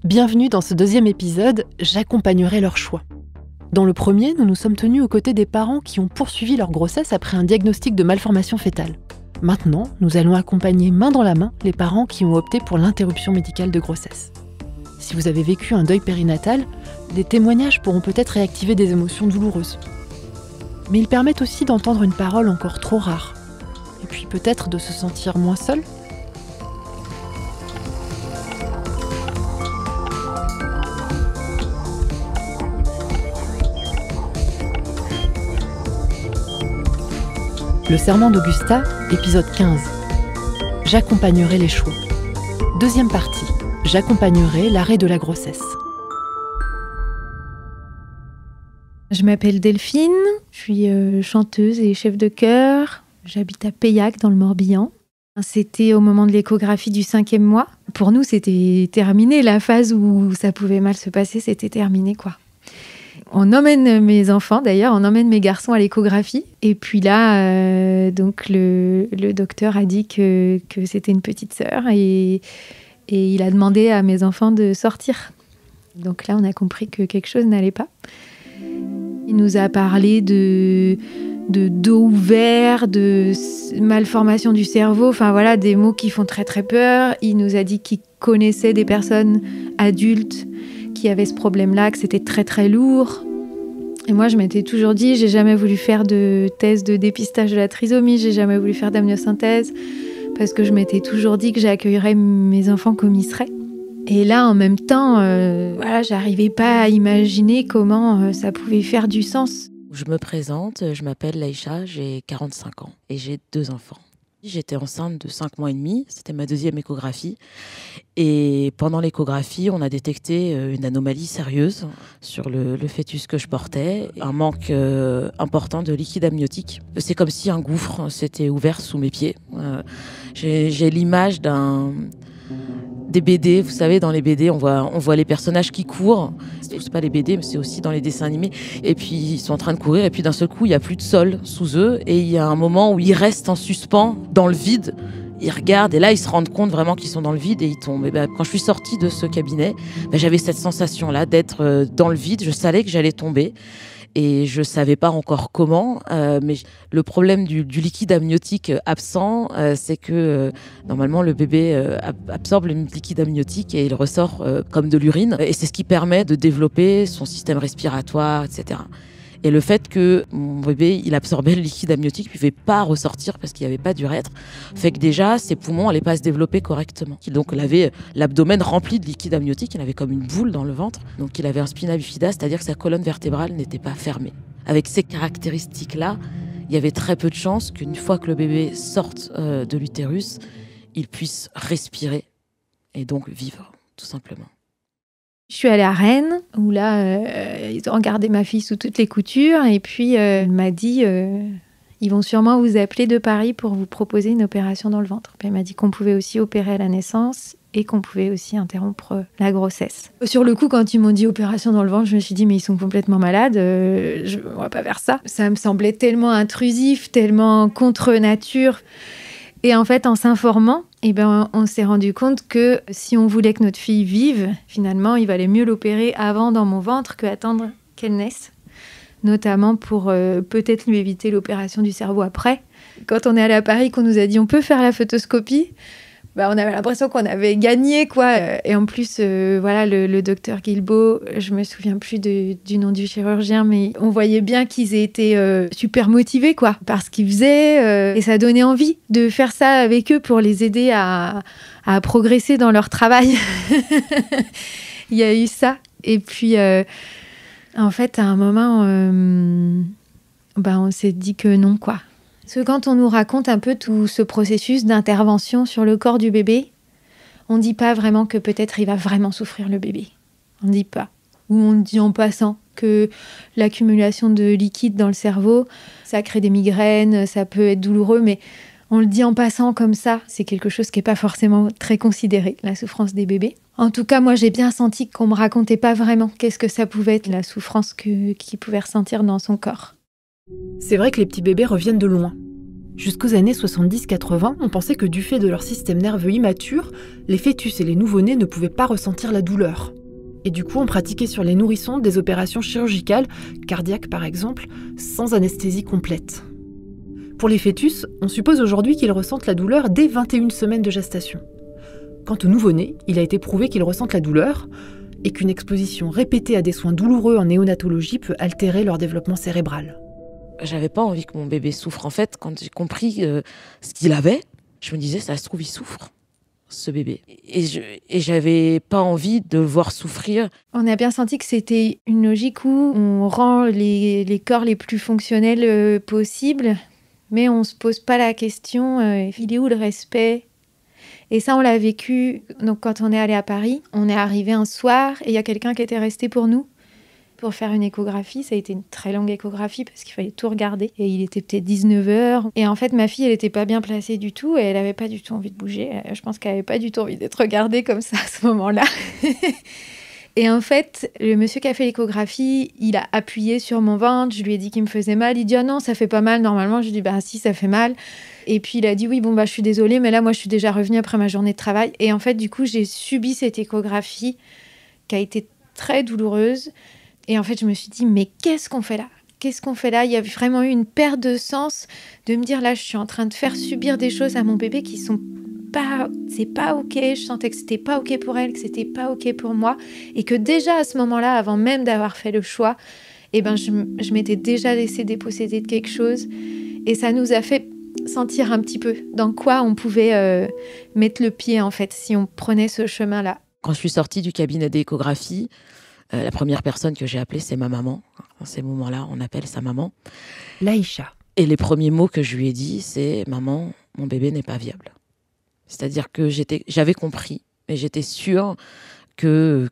Bienvenue dans ce deuxième épisode, j'accompagnerai leur choix. Dans le premier, nous nous sommes tenus aux côtés des parents qui ont poursuivi leur grossesse après un diagnostic de malformation fœtale. Maintenant, nous allons accompagner main dans la main les parents qui ont opté pour l'interruption médicale de grossesse. Si vous avez vécu un deuil périnatal, les témoignages pourront peut-être réactiver des émotions douloureuses. Mais ils permettent aussi d'entendre une parole encore trop rare. Et puis peut-être de se sentir moins seul. Le serment d'Augusta, épisode 15. J'accompagnerai les choix. Deuxième partie. J'accompagnerai l'arrêt de la grossesse. Je m'appelle Delphine, je suis chanteuse et chef de chœur. J'habite à Paillac dans le Morbihan. C'était au moment de l'échographie du 5e mois. Pour nous, c'était terminé. La phase où ça pouvait mal se passer, c'était terminé, quoi. On emmène mes enfants, d'ailleurs, on emmène mes garçons à l'échographie. Et puis là, donc le docteur a dit que c'était une petite sœur et il a demandé à mes enfants de sortir. Donc là, on a compris que quelque chose n'allait pas. Il nous a parlé de dos ouvert, de malformation du cerveau, enfin voilà, des mots qui font très très peur. Il nous a dit qu'il connaissait des personnes adultes qui avaient ce problème-là, que c'était très très lourd. Et moi, je m'étais toujours dit, j'ai jamais voulu faire de thèse de dépistage de la trisomie, j'ai jamais voulu faire d'amniosynthèse, parce que je m'étais toujours dit que j'accueillerais mes enfants comme ils seraient. Et là, en même temps, voilà, j'arrivais pas à imaginer comment ça pouvait faire du sens. Je me présente, je m'appelle Laïcha, j'ai 45 ans et j'ai 2 enfants. J'étais enceinte de 5 mois et demi, c'était ma deuxième échographie. Et pendant l'échographie, on a détecté une anomalie sérieuse sur le fœtus que je portais, un manque important de liquide amniotique. C'est comme si un gouffre s'était ouvert sous mes pieds. J'ai l'image des BD, vous savez, dans les BD, on voit les personnages qui courent. C'est pas les BD, mais c'est aussi dans les dessins animés. Et puis, ils sont en train de courir, et puis d'un seul coup, il n'y a plus de sol sous eux, et il y a un moment où ils restent en suspens dans le vide. Ils regardent, et là, ils se rendent compte vraiment qu'ils sont dans le vide, et ils tombent. Et quand je suis sortie de ce cabinet, j'avais cette sensation-là d'être dans le vide. Je savais que j'allais tomber. Et je savais pas encore comment, mais le problème du liquide amniotique absent, c'est que normalement le bébé absorbe le liquide amniotique et il ressort comme de l'urine. Et c'est ce qui permet de développer son système respiratoire, etc. Et le fait que mon bébé, il absorbait le liquide amniotique, il ne pouvait pas ressortir parce qu'il n'y avait pas d'urètre, fait que déjà, ses poumons n'allaient pas se développer correctement. Donc, il avait l'abdomen rempli de liquide amniotique, il avait comme une boule dans le ventre. Donc, il avait un spina bifida, c'est-à-dire que sa colonne vertébrale n'était pas fermée. Avec ces caractéristiques-là, il y avait très peu de chances qu'une fois que le bébé sorte de l'utérus, il puisse respirer et donc vivre, tout simplement. Je suis allée à Rennes, où là, ils ont regardé ma fille sous toutes les coutures. Et puis, elle m'a dit, ils vont sûrement vous appeler de Paris pour vous proposer une opération dans le ventre. Puis elle m'a dit qu'on pouvait aussi opérer à la naissance et qu'on pouvait aussi interrompre la grossesse. Sur le coup, quand ils m'ont dit opération dans le ventre, je me suis dit, mais ils sont complètement malades, on va pas faire ça. Ça me semblait tellement intrusif, tellement contre nature. Et en fait, en s'informant, on s'est rendu compte que si on voulait que notre fille vive, finalement, il valait mieux l'opérer avant dans mon ventre qu'attendre qu'elle naisse. Notamment pour peut-être lui éviter l'opération du cerveau après. Quand on est allé à Paris, qu'on nous a dit on peut faire la photoscopie, on avait l'impression qu'on avait gagné, quoi. Et en plus, voilà, le docteur Guilbeault, je me souviens plus du nom du chirurgien, mais on voyait bien qu'ils étaient super motivés, quoi, par ce qu'ils faisaient. Et ça donnait envie de faire ça avec eux pour les aider à progresser dans leur travail. Il y a eu ça. Et puis, en fait, à un moment, on s'est dit que non, quoi. Parce que quand on nous raconte un peu tout ce processus d'intervention sur le corps du bébé, on ne dit pas vraiment que peut-être il va vraiment souffrir le bébé. On ne dit pas. Ou on dit en passant que l'accumulation de liquide dans le cerveau, ça crée des migraines, ça peut être douloureux, mais on le dit en passant comme ça. C'est quelque chose qui n'est pas forcément très considéré, la souffrance des bébés. En tout cas, moi, j'ai bien senti qu'on ne me racontait pas vraiment qu'est-ce que ça pouvait être, la souffrance qu'il pouvait ressentir dans son corps. C'est vrai que les petits bébés reviennent de loin. Jusqu'aux années 70-80, on pensait que du fait de leur système nerveux immature, les fœtus et les nouveau-nés ne pouvaient pas ressentir la douleur. Et du coup, on pratiquait sur les nourrissons des opérations chirurgicales, cardiaques par exemple, sans anesthésie complète. Pour les fœtus, on suppose aujourd'hui qu'ils ressentent la douleur dès 21 semaines de gestation. Quant aux nouveau-nés, il a été prouvé qu'ils ressentent la douleur et qu'une exposition répétée à des soins douloureux en néonatologie peut altérer leur développement cérébral. J'avais pas envie que mon bébé souffre. En fait, quand j'ai compris ce qu'il avait, je me disais, ça se trouve, il souffre, ce bébé. Et j'avais pas envie de le voir souffrir. On a bien senti que c'était une logique où on rend les corps les plus fonctionnels possibles, mais on se pose pas la question, il est où le respect ? Et ça, on l'a vécu. Donc, quand on est allé à Paris, on est arrivé un soir et il y a quelqu'un qui était resté pour nous pour faire une échographie. Ça a été une très longue échographie parce qu'il fallait tout regarder. Et il était peut-être 19h. Et en fait, ma fille, elle n'était pas bien placée du tout et elle n'avait pas du tout envie de bouger. Je pense qu'elle n'avait pas du tout envie d'être regardée comme ça à ce moment-là. Et en fait, le monsieur qui a fait l'échographie, il a appuyé sur mon ventre. Je lui ai dit qu'il me faisait mal. Il dit « Ah non, ça fait pas mal normalement. » Je lui ai dit « Bah si, ça fait mal. » Et puis il a dit « Oui, bon, bah je suis désolée, mais là, moi, je suis déjà revenue après ma journée de travail. » Et en fait, du coup, j'ai subi cette échographie qui a été très douloureuse. Et en fait, je me suis dit « Mais qu'est-ce qu'on fait là ? Qu'est-ce qu'on fait là ?» Il y a vraiment eu une perte de sens de me dire « Là, je suis en train de faire subir des choses à mon bébé qui sont pas... C'est pas OK. » Je sentais que c'était pas OK pour elle, que c'était pas OK pour moi. Et que déjà, à ce moment-là, avant même d'avoir fait le choix, eh ben, je m'étais déjà laissée déposséder de quelque chose. Et ça nous a fait sentir un petit peu dans quoi on pouvait mettre le pied, en fait, si on prenait ce chemin-là. Quand je suis sortie du cabinet d'échographie, la première personne que j'ai appelée, c'est ma maman. Dans ces moments-là, on appelle sa maman. Laïcha. Et les premiers mots que je lui ai dit, c'est « Maman, mon bébé n'est pas viable ». C'est-à-dire que j'avais compris, mais j'étais sûre qu'il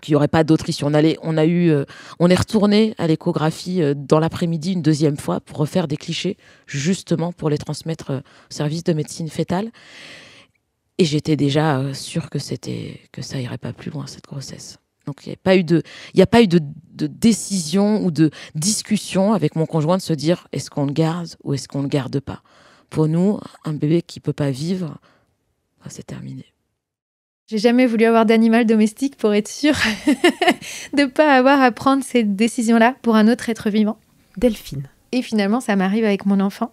n'y aurait pas d'autre issue. On est retourné à l'échographie dans l'après-midi une deuxième fois pour refaire des clichés, justement pour les transmettre au service de médecine fœtale. Et j'étais déjà sûre que ça irait pas plus loin, cette grossesse. Donc il n'y a pas eu de décision ou de discussion avec mon conjoint de se dire est-ce qu'on le garde ou est-ce qu'on le garde pas. Pour nous, un bébé qui peut pas vivre, c'est terminé. J'ai jamais voulu avoir d'animal domestique pour être sûre de pas avoir à prendre cette décision-là pour un autre être vivant. Delphine. Et finalement, ça m'arrive avec mon enfant.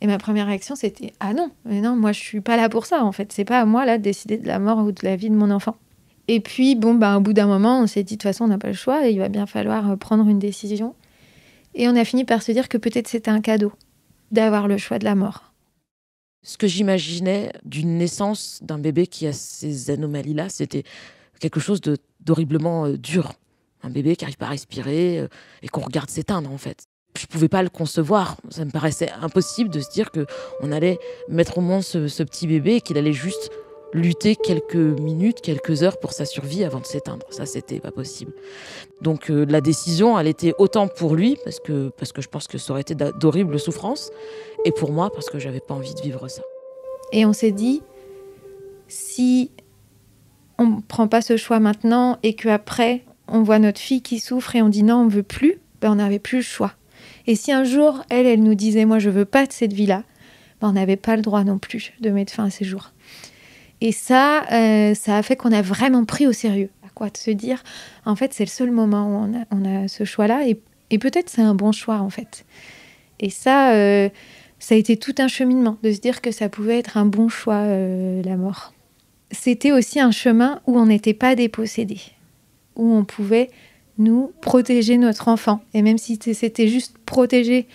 Et ma première réaction, c'était « Ah non, mais non, moi je suis pas là pour ça en fait. C'est pas à moi là de décider de la mort ou de la vie de mon enfant. » Et puis, au bout d'un moment, on s'est dit, de toute façon, on n'a pas le choix et il va bien falloir prendre une décision. Et on a fini par se dire que peut-être c'était un cadeau d'avoir le choix de la mort. Ce que j'imaginais d'une naissance d'un bébé qui a ces anomalies-là, c'était quelque chose d'horriblement dur. Un bébé qui n'arrive pas à respirer et qu'on regarde s'éteindre, en fait. Je ne pouvais pas le concevoir. Ça me paraissait impossible de se dire qu'on allait mettre au monde ce petit bébé et qu'il allait juste lutter quelques minutes, quelques heures pour sa survie avant de s'éteindre. Ça, c'était pas possible. Donc la décision, elle était autant pour lui, parce que je pense que ça aurait été d'horribles souffrances, et pour moi, parce que j'avais pas envie de vivre ça. Et on s'est dit, si on prend pas ce choix maintenant, et qu'après, on voit notre fille qui souffre et on dit non, on veut plus, on n'avait plus le choix. Et si un jour, elle nous disait, moi, je veux pas de cette vie-là, on n'avait pas le droit non plus de mettre fin à ses jours. Et ça a fait qu'on a vraiment pris au sérieux. De se dire, en fait, c'est le seul moment où on a ce choix-là. Et peut-être c'est un bon choix, en fait. Et ça a été tout un cheminement, de se dire que ça pouvait être un bon choix, la mort. C'était aussi un chemin où on n'était pas dépossédés, où on pouvait, nous, protéger notre enfant. Et même si c'était juste protéger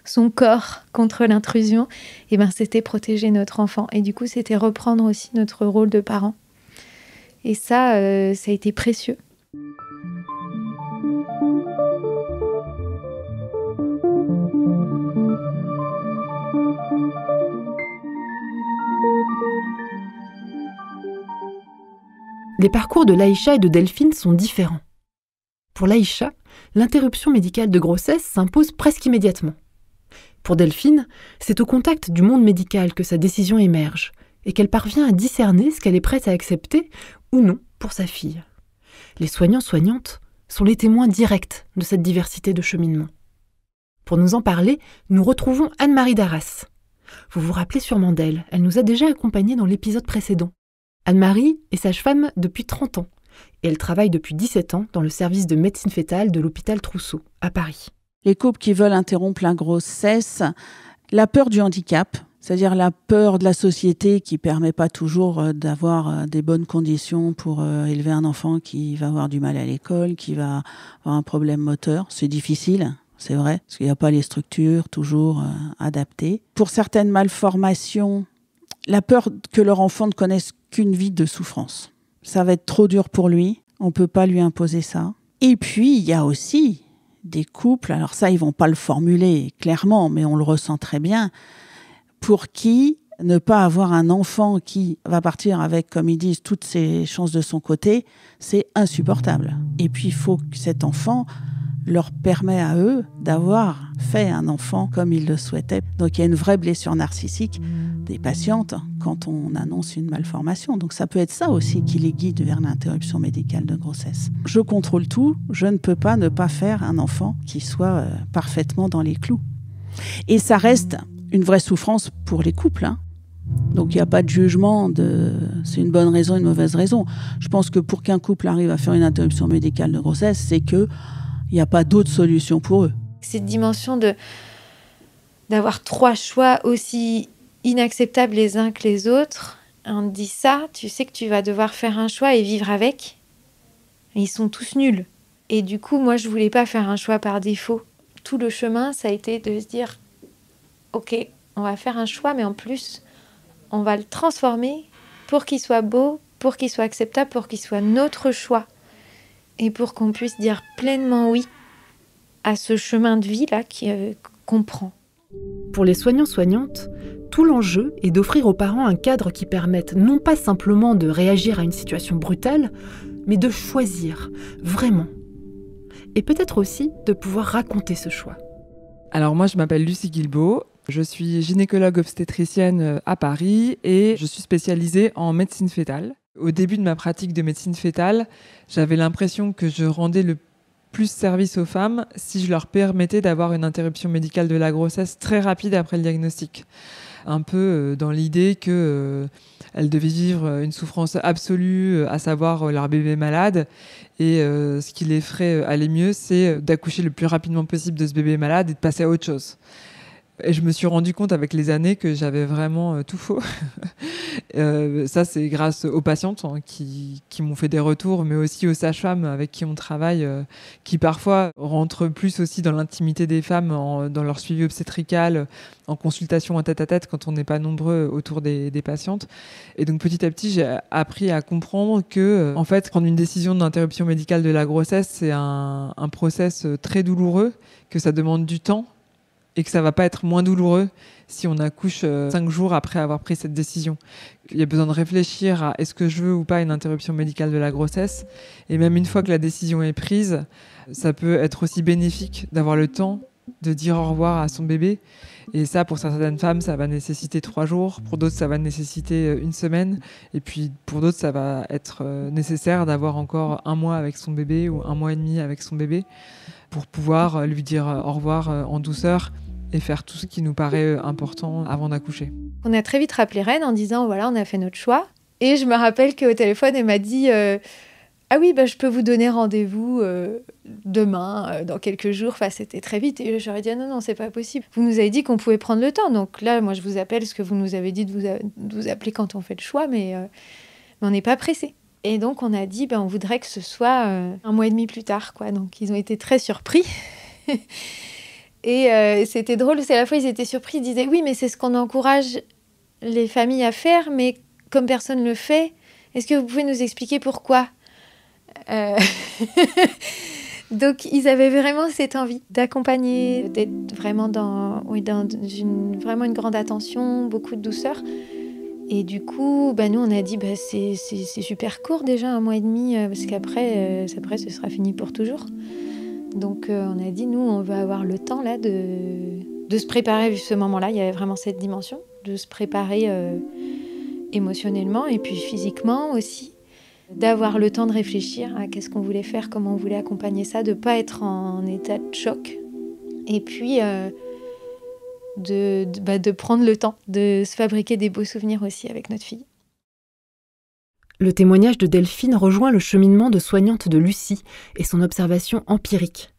son corps contre l'intrusion, c'était protéger notre enfant. Et du coup, c'était reprendre aussi notre rôle de parent. Et ça a été précieux. Les parcours de Laïcha et de Delphine sont différents. Pour Laïcha, l'interruption médicale de grossesse s'impose presque immédiatement. Pour Delphine, c'est au contact du monde médical que sa décision émerge et qu'elle parvient à discerner ce qu'elle est prête à accepter ou non pour sa fille. Les soignants-soignantes sont les témoins directs de cette diversité de cheminement. Pour nous en parler, nous retrouvons Anne-Marie Darras. Vous vous rappelez sûrement d'elle, elle nous a déjà accompagnés dans l'épisode précédent. Anne-Marie est sage-femme depuis 30 ans et elle travaille depuis 17 ans dans le service de médecine fœtale de l'hôpital Trousseau, à Paris. Les couples qui veulent interrompre la grossesse, la peur du handicap, c'est-à-dire la peur de la société qui ne permet pas toujours d'avoir des bonnes conditions pour élever un enfant qui va avoir du mal à l'école, qui va avoir un problème moteur. C'est difficile, c'est vrai, parce qu'il n'y a pas les structures toujours adaptées. Pour certaines malformations, la peur que leur enfant ne connaisse qu'une vie de souffrance. Ça va être trop dur pour lui, on ne peut pas lui imposer ça. Et puis, il y a aussi des couples, alors ça, ils ne vont pas le formuler clairement, mais on le ressent très bien, pour qui ne pas avoir un enfant qui va partir avec, comme ils disent, toutes ses chances de son côté, c'est insupportable. Et puis, il faut que cet enfant leur permet à eux d'avoir fait un enfant comme ils le souhaitaient. Donc, il y a une vraie blessure narcissique des patientes quand on annonce une malformation. Donc, ça peut être ça aussi qui les guide vers l'interruption médicale de grossesse. Je contrôle tout, je ne peux pas ne pas faire un enfant qui soit parfaitement dans les clous. Et ça reste une vraie souffrance pour les couples, hein. Donc il n'y a pas de jugement de c'est une bonne raison, une mauvaise raison. Je pense que pour qu'un couple arrive à faire une interruption médicale de grossesse, c'est qu'il n'y a pas d'autre solution pour eux. Cette dimension d'avoir 3 choix aussi inacceptables les uns que les autres, on te dit ça, tu sais que tu vas devoir faire un choix et vivre avec. Ils sont tous nuls. Et du coup, moi, je voulais pas faire un choix par défaut. Tout le chemin, ça a été de se dire ok, on va faire un choix, mais en plus, on va le transformer pour qu'il soit beau, pour qu'il soit acceptable, pour qu'il soit notre choix. Et pour qu'on puisse dire pleinement oui à ce chemin de vie-là qu'on prend. Pour les soignants-soignantes, tout l'enjeu est d'offrir aux parents un cadre qui permette non pas simplement de réagir à une situation brutale, mais de choisir, vraiment. Et peut-être aussi de pouvoir raconter ce choix. Alors moi, je m'appelle Lucie Guilbeault. Je suis gynécologue obstétricienne à Paris et je suis spécialisée en médecine fœtale. Au début de ma pratique de médecine fœtale, j'avais l'impression que je rendais le plus service aux femmes si je leur permettais d'avoir une interruption médicale de la grossesse très rapide après le diagnostic. Un peu dans l'idée qu'elles devaient vivre une souffrance absolue, à savoir leur bébé malade. Et ce qui les ferait aller mieux, c'est d'accoucher le plus rapidement possible de ce bébé malade et de passer à autre chose. Et je me suis rendu compte avec les années que j'avais vraiment tout faux. Ça, c'est grâce aux patientes qui m'ont fait des retours, mais aussi aux sages-femmes avec qui on travaille, qui parfois rentrent plus aussi dans l'intimité des femmes, dans leur suivi obstétrical, en consultation en tête-à-tête quand on n'est pas nombreux autour des patientes. Et donc petit à petit, j'ai appris à comprendre que, en fait, prendre une décision d'interruption médicale de la grossesse, c'est un process très douloureux, que ça demande du temps, et que ça va pas être moins douloureux si on accouche 5 jours après avoir pris cette décision. Il y a besoin de réfléchir à est-ce que je veux ou pas une interruption médicale de la grossesse. Et même une fois que la décision est prise, ça peut être aussi bénéfique d'avoir le temps de dire au revoir à son bébé. Et ça, pour certaines femmes, ça va nécessiter 3 jours. Pour d'autres, ça va nécessiter 1 semaine. Et puis, pour d'autres, ça va être nécessaire d'avoir encore 1 mois avec son bébé ou 1 mois et demi avec son bébé pour pouvoir lui dire au revoir en douceur et faire tout ce qui nous paraît important avant d'accoucher. On a très vite rappelé Reine en disant voilà, on a fait notre choix. Et je me rappelle qu'au téléphone, elle m'a dit ah oui, je peux vous donner rendez-vous demain, dans quelques jours. Enfin, c'était très vite. Et j'aurais dit non, c'est pas possible. Vous nous avez dit qu'on pouvait prendre le temps. Donc là, moi, je vous appelle parce que vous nous avez dit de vous appeler quand on fait le choix, mais on n'est pas pressé. Et donc, on a dit, on voudrait que ce soit 1 mois et demi plus tard, quoi. Donc, ils ont été très surpris. Et c'était drôle, c'est à la fois, ils étaient surpris, ils disaient, oui, mais c'est ce qu'on encourage les familles à faire, mais comme personne ne le fait, est-ce que vous pouvez nous expliquer pourquoi ? Donc, ils avaient vraiment cette envie d'accompagner, d'être vraiment dans vraiment une grande attention, beaucoup de douceur. Et du coup, nous, on a dit, c'est super court déjà, 1 mois et demi, parce qu'après, ce sera fini pour toujours. Donc, on a dit, nous, on va avoir le temps là de se préparer, vu ce moment-là, il y avait vraiment cette dimension, de se préparer émotionnellement et puis physiquement aussi, d'avoir le temps de réfléchir à qu'est-ce qu'on voulait faire, comment on voulait accompagner ça, de ne pas être en état de choc. Et puis, de prendre le temps de se fabriquer des beaux souvenirs aussi avec notre fille. Le témoignage de Delphine rejoint le cheminement de soignante de Lucie et son observation empirique.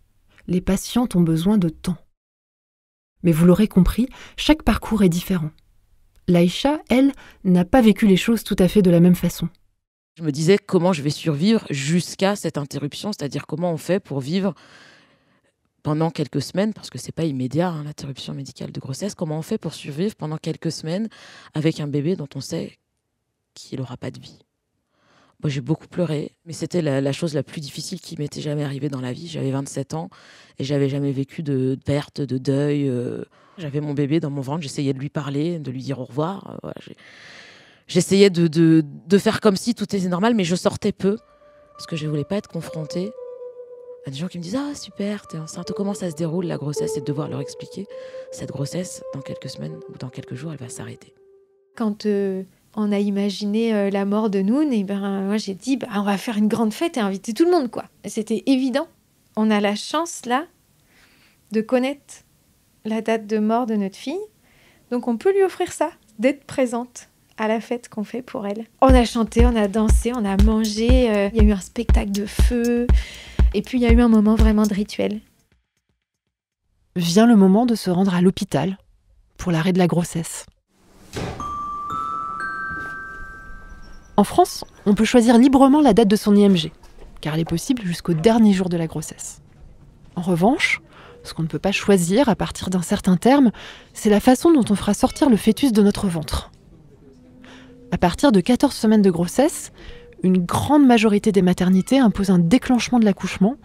Les patientes ont besoin de temps. Mais vous l'aurez compris, chaque parcours est différent. Laïcha, elle, n'a pas vécu les choses tout à fait de la même façon. Je me disais comment je vais survivre jusqu'à cette interruption, c'est-à-dire comment on fait pour vivre pendant quelques semaines, parce que c'est pas immédiat, l'interruption médicale de grossesse, comment on fait pour survivre pendant quelques semaines avec un bébé dont on sait qu'il n'aura pas de vie. Moi, j'ai beaucoup pleuré, mais c'était la chose la plus difficile qui m'était jamais arrivée dans la vie. J'avais 27 ans et j'avais jamais vécu de perte, de deuil. J'avais mon bébé dans mon ventre, j'essayais de lui parler, de lui dire au revoir. Voilà, j'essayais de faire comme si tout était normal, mais je sortais peu, parce que je voulais pas être confrontée à des gens qui me disent « Ah, super, t'es enceinte, comment ça se déroule la grossesse ?» et de devoir leur expliquer cette grossesse, dans quelques semaines ou dans quelques jours, elle va s'arrêter. Quand on a imaginé la mort de Noun, et moi j'ai dit on va faire une grande fête et inviter tout le monde, quoi. C'était évident. On a la chance là de connaître la date de mort de notre fille, donc on peut lui offrir ça, d'être présente à la fête qu'on fait pour elle. On a chanté, on a dansé, on a mangé, il y a eu un spectacle de feu, et puis il y a eu un moment vraiment de rituel. Vient le moment de se rendre à l'hôpital pour l'arrêt de la grossesse. En France, on peut choisir librement la date de son IMG, car elle est possible jusqu'au dernier jour de la grossesse. En revanche, ce qu'on ne peut pas choisir à partir d'un certain terme, c'est la façon dont on fera sortir le fœtus de notre ventre. À partir de 14 semaines de grossesse, une grande majorité des maternités imposent un déclenchement de l'accouchement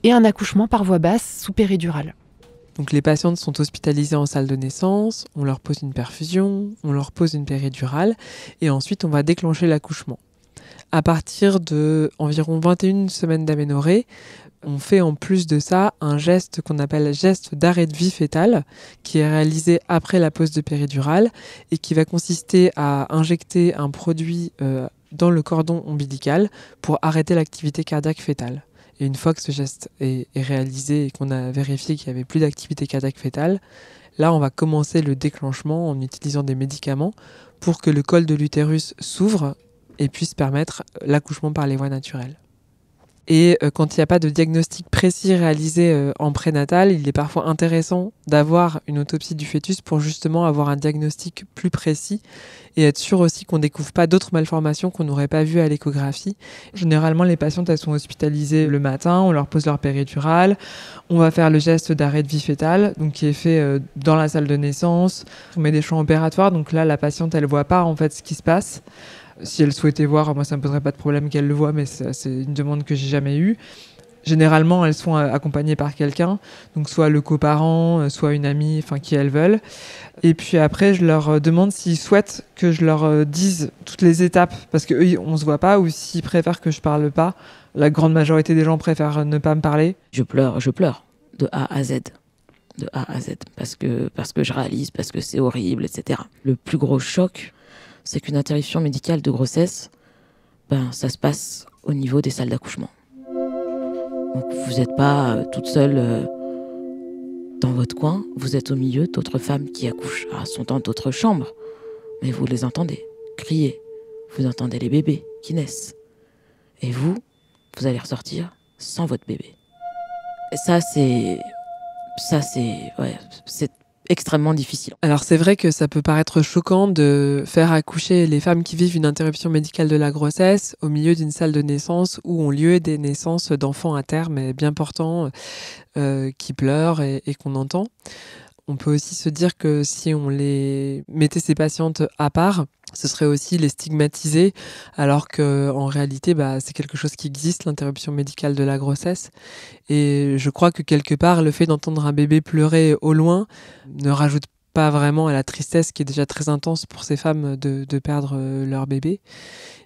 et un accouchement par voie basse sous péridurale. Donc les patientes sont hospitalisées en salle de naissance, on leur pose une perfusion, on leur pose une péridurale et ensuite on va déclencher l'accouchement. À partir de environ 21 semaines d'aménorrhée, on fait en plus de ça un geste qu'on appelle geste d'arrêt de vie fœtale qui est réalisé après la pose de péridurale et qui va consister à injecter un produit dans le cordon ombilical pour arrêter l'activité cardiaque fœtale. Et une fois que ce geste est réalisé et qu'on a vérifié qu'il n'y avait plus d'activité cardiaque fœtale, là on va commencer le déclenchement en utilisant des médicaments pour que le col de l'utérus s'ouvre et puisse permettre l'accouchement par les voies naturelles. Et quand il n'y a pas de diagnostic précis réalisé en prénatal, il est parfois intéressant d'avoir une autopsie du fœtus pour justement avoir un diagnostic plus précis et être sûr aussi qu'on ne découvre pas d'autres malformations qu'on n'aurait pas vues à l'échographie. Généralement, les patientes elles sont hospitalisées le matin, on leur pose leur péridurale, on va faire le geste d'arrêt de vie fœtale, donc qui est fait dans la salle de naissance. On met des champs opératoires, donc là la patiente elle voit pas en fait ce qui se passe. Si elle souhaitait voir, moi ça me poserait pas de problème qu'elle le voie, mais c'est une demande que j'ai jamais eue. Généralement, elles sont accompagnées par quelqu'un, donc soit le coparent, soit une amie, enfin qui elles veulent. Et puis après, je leur demande s'ils souhaitent que je leur dise toutes les étapes, parce qu'eux, on se voit pas, ou s'ils préfèrent que je parle pas. La grande majorité des gens préfèrent ne pas me parler. Je pleure, de A à Z. De A à Z, parce que je réalise, parce que c'est horrible, etc. Le plus gros choc, c'est qu'une interruption médicale de grossesse, ça se passe au niveau des salles d'accouchement. Donc vous n'êtes pas toute seule dans votre coin, vous êtes au milieu d'autres femmes qui accouchent. Alors, elles sont dans d'autres chambres, mais vous les entendez crier, vous entendez les bébés qui naissent. Et vous allez ressortir sans votre bébé. Et ça, c'est extrêmement difficile. Alors c'est vrai que ça peut paraître choquant de faire accoucher les femmes qui vivent une interruption médicale de la grossesse au milieu d'une salle de naissance où ont lieu des naissances d'enfants à terme bien portants qui pleurent et qu'on entend. On peut aussi se dire que si on les mettait ces patientes à part, ce serait aussi les stigmatiser, alors qu'en réalité, c'est quelque chose qui existe, l'interruption médicale de la grossesse. Et je crois que quelque part, le fait d'entendre un bébé pleurer au loin ne rajoute pas vraiment à la tristesse qui est déjà très intense pour ces femmes de perdre leur bébé.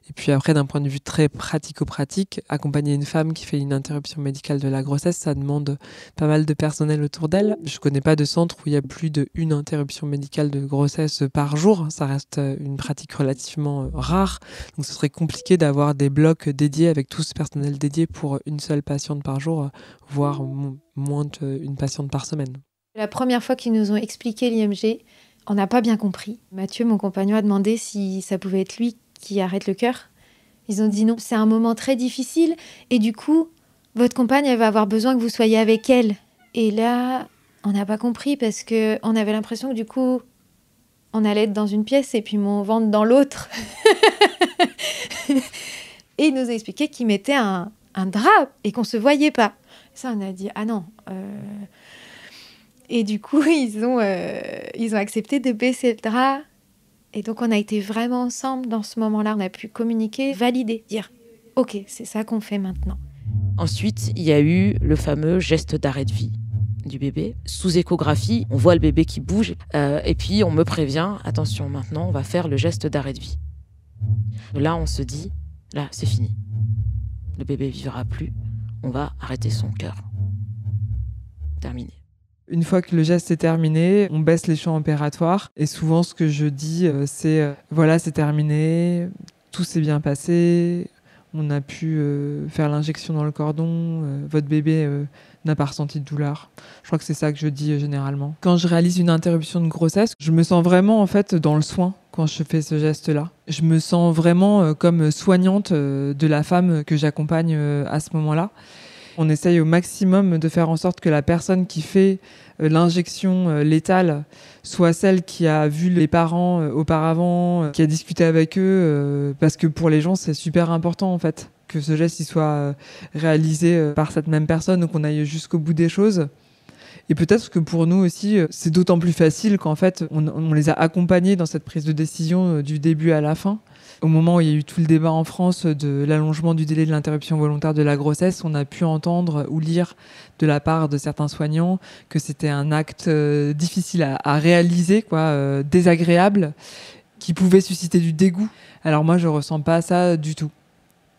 Et puis après, d'un point de vue très pratico-pratique, accompagner une femme qui fait une interruption médicale de la grossesse, ça demande pas mal de personnel autour d'elle. Je connais pas de centre où il y a plus d'une interruption médicale de grossesse par jour. Ça reste une pratique relativement rare. Donc ce serait compliqué d'avoir des blocs dédiés avec tout ce personnel dédié pour une seule patiente par jour, voire moins d'une patiente par semaine. La première fois qu'ils nous ont expliqué l'IMG, on n'a pas bien compris. Mathieu, mon compagnon, a demandé si ça pouvait être lui qui arrête le cœur. Ils ont dit non, c'est un moment très difficile et du coup, votre compagne, elle va avoir besoin que vous soyez avec elle. Et là, on n'a pas compris parce qu'on avait l'impression que du coup, on allait être dans une pièce et puis mon ventre dans l'autre. Et il nous a expliqué qu'il mettait un drap et qu'on ne se voyait pas. Ça, on a dit, ah non. Et du coup, ils ont accepté de baisser le drap. Et donc, on a été vraiment ensemble dans ce moment-là. On a pu communiquer, valider, dire, OK, c'est ça qu'on fait maintenant. Ensuite, il y a eu le fameux geste d'arrêt de vie du bébé. Sous échographie, on voit le bébé qui bouge. Et puis, on me prévient, attention, maintenant, on va faire le geste d'arrêt de vie. Là, on se dit, là, c'est fini. Le bébé vivra plus. On va arrêter son cœur. Terminé. Une fois que le geste est terminé, on baisse les champs opératoires. Et souvent, ce que je dis, c'est voilà, c'est terminé, tout s'est bien passé, on a pu faire l'injection dans le cordon, votre bébé n'a pas ressenti de douleur. Je crois que c'est ça que je dis généralement. Quand je réalise une interruption de grossesse, je me sens vraiment en fait dans le soin quand je fais ce geste-là. Je me sens vraiment comme soignante de la femme que j'accompagne à ce moment-là. On essaye au maximum de faire en sorte que la personne qui fait l'injection létale soit celle qui a vu les parents auparavant, qui a discuté avec eux, parce que pour les gens, c'est super important en fait, que ce geste il soit réalisé par cette même personne, donc on aille jusqu'au bout des choses. Et peut-être que pour nous aussi, c'est d'autant plus facile qu'en fait, on les a accompagnés dans cette prise de décision du début à la fin. Au moment où il y a eu tout le débat en France de l'allongement du délai de l'interruption volontaire de la grossesse, on a pu entendre ou lire de la part de certains soignants que c'était un acte difficile à réaliser, désagréable, qui pouvait susciter du dégoût. Alors moi, je ressens pas ça du tout.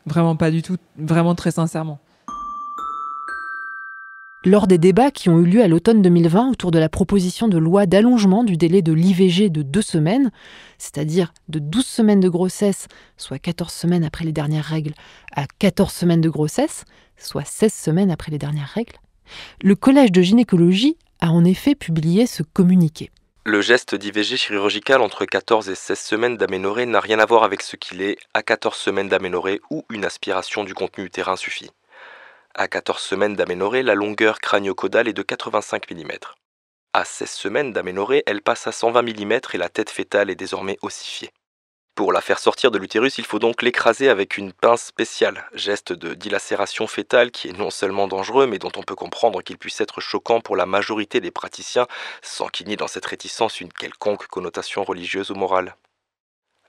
Vraiment pas du tout, vraiment très sincèrement. Lors des débats qui ont eu lieu à l'automne 2020 autour de la proposition de loi d'allongement du délai de l'IVG de 2 semaines, c'est-à-dire de 12 semaines de grossesse, soit 14 semaines après les dernières règles, à 14 semaines de grossesse, soit 16 semaines après les dernières règles, le Collège de gynécologie a en effet publié ce communiqué. Le geste d'IVG chirurgical entre 14 et 16 semaines d'aménorrhée n'a rien à voir avec ce qu'il est à 14 semaines d'aménorrhée où une aspiration du contenu utérin suffit. À 14 semaines d'aménorrhée, la longueur crânio-caudale est de 85 mm. À 16 semaines d'aménorrhée, elle passe à 120 mm et la tête fœtale est désormais ossifiée. Pour la faire sortir de l'utérus, il faut donc l'écraser avec une pince spéciale, geste de dilacération fœtale qui est non seulement dangereux, mais dont on peut comprendre qu'il puisse être choquant pour la majorité des praticiens, sans qu'il n'y ait dans cette réticence une quelconque connotation religieuse ou morale.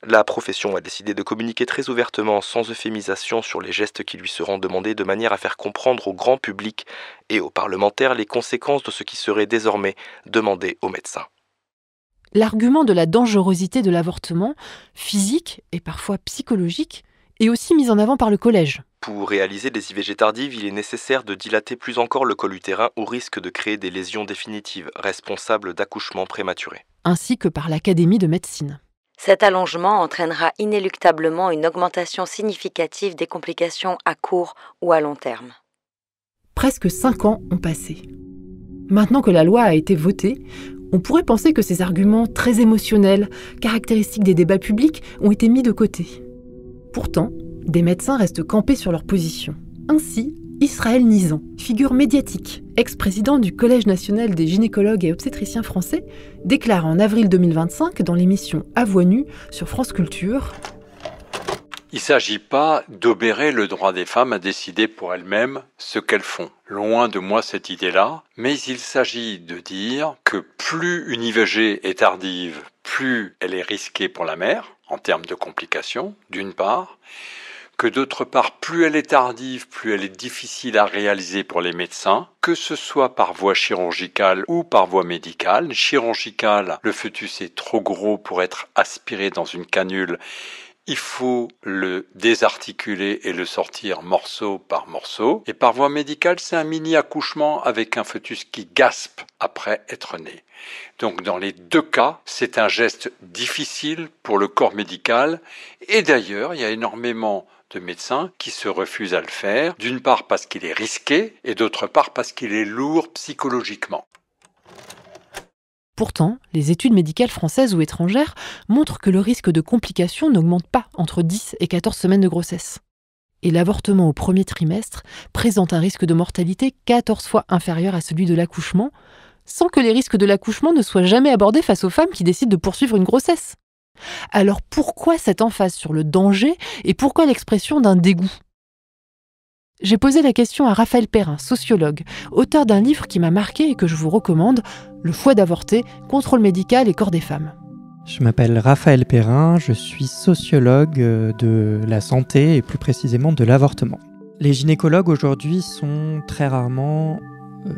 La profession a décidé de communiquer très ouvertement, sans euphémisation, sur les gestes qui lui seront demandés de manière à faire comprendre au grand public et aux parlementaires les conséquences de ce qui serait désormais demandé aux médecins. L'argument de la dangerosité de l'avortement, physique et parfois psychologique, est aussi mis en avant par le collège. Pour réaliser des IVG tardives, il est nécessaire de dilater plus encore le col utérin au risque de créer des lésions définitives, responsables d'accouchements prématurés. Ainsi que par l'Académie de médecine. Cet allongement entraînera inéluctablement une augmentation significative des complications à court ou à long terme. Presque 5 ans ont passé. Maintenant que la loi a été votée, on pourrait penser que ces arguments très émotionnels, caractéristiques des débats publics, ont été mis de côté. Pourtant, des médecins restent campés sur leur position. Ainsi, Israël Nizan, figure médiatique, ex-président du Collège national des gynécologues et obstétriciens français, déclare en avril 2025 dans l'émission À Voix nue sur France Culture: Il ne s'agit pas d'obérer le droit des femmes à décider pour elles-mêmes ce qu'elles font. Loin de moi cette idée-là, mais il s'agit de dire que plus une IVG est tardive, plus elle est risquée pour la mère, en termes de complications, d'une part, que d'autre part, plus elle est tardive, plus elle est difficile à réaliser pour les médecins, que ce soit par voie chirurgicale ou par voie médicale. Chirurgicale, le fœtus est trop gros pour être aspiré dans une canule. Il faut le désarticuler et le sortir morceau par morceau. Et par voie médicale, c'est un mini-accouchement avec un fœtus qui gaspe après être né. Donc dans les deux cas, c'est un geste difficile pour le corps médical. Et d'ailleurs, il y a énormément de médecins qui se refusent à le faire, d'une part parce qu'il est risqué et d'autre part parce qu'il est lourd psychologiquement. Pourtant, les études médicales françaises ou étrangères montrent que le risque de complications n'augmente pas entre 10 et 14 semaines de grossesse. Et l'avortement au premier trimestre présente un risque de mortalité 14 fois inférieur à celui de l'accouchement, sans que les risques de l'accouchement ne soient jamais abordés face aux femmes qui décident de poursuivre une grossesse. Alors pourquoi cette emphase sur le danger et pourquoi l'expression d'un dégoût ? J'ai posé la question à Raphaël Perrin, sociologue, auteur d'un livre qui m'a marqué et que je vous recommande, Le foie d'avorter, contrôle médical et corps des femmes. Je m'appelle Raphaël Perrin, je suis sociologue de la santé et plus précisément de l'avortement. Les gynécologues aujourd'hui sont très rarement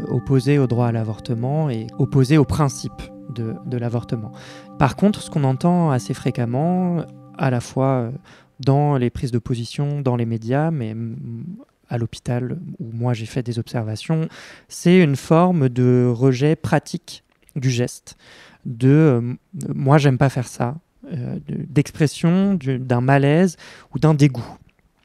opposés au droit à l'avortement et opposés au principe de l'avortement. Par contre, ce qu'on entend assez fréquemment, à la fois dans les prises de position, dans les médias, mais à l'hôpital où moi j'ai fait des observations, c'est une forme de rejet pratique du geste, moi j'aime pas faire ça, d'expression d'un malaise ou d'un dégoût.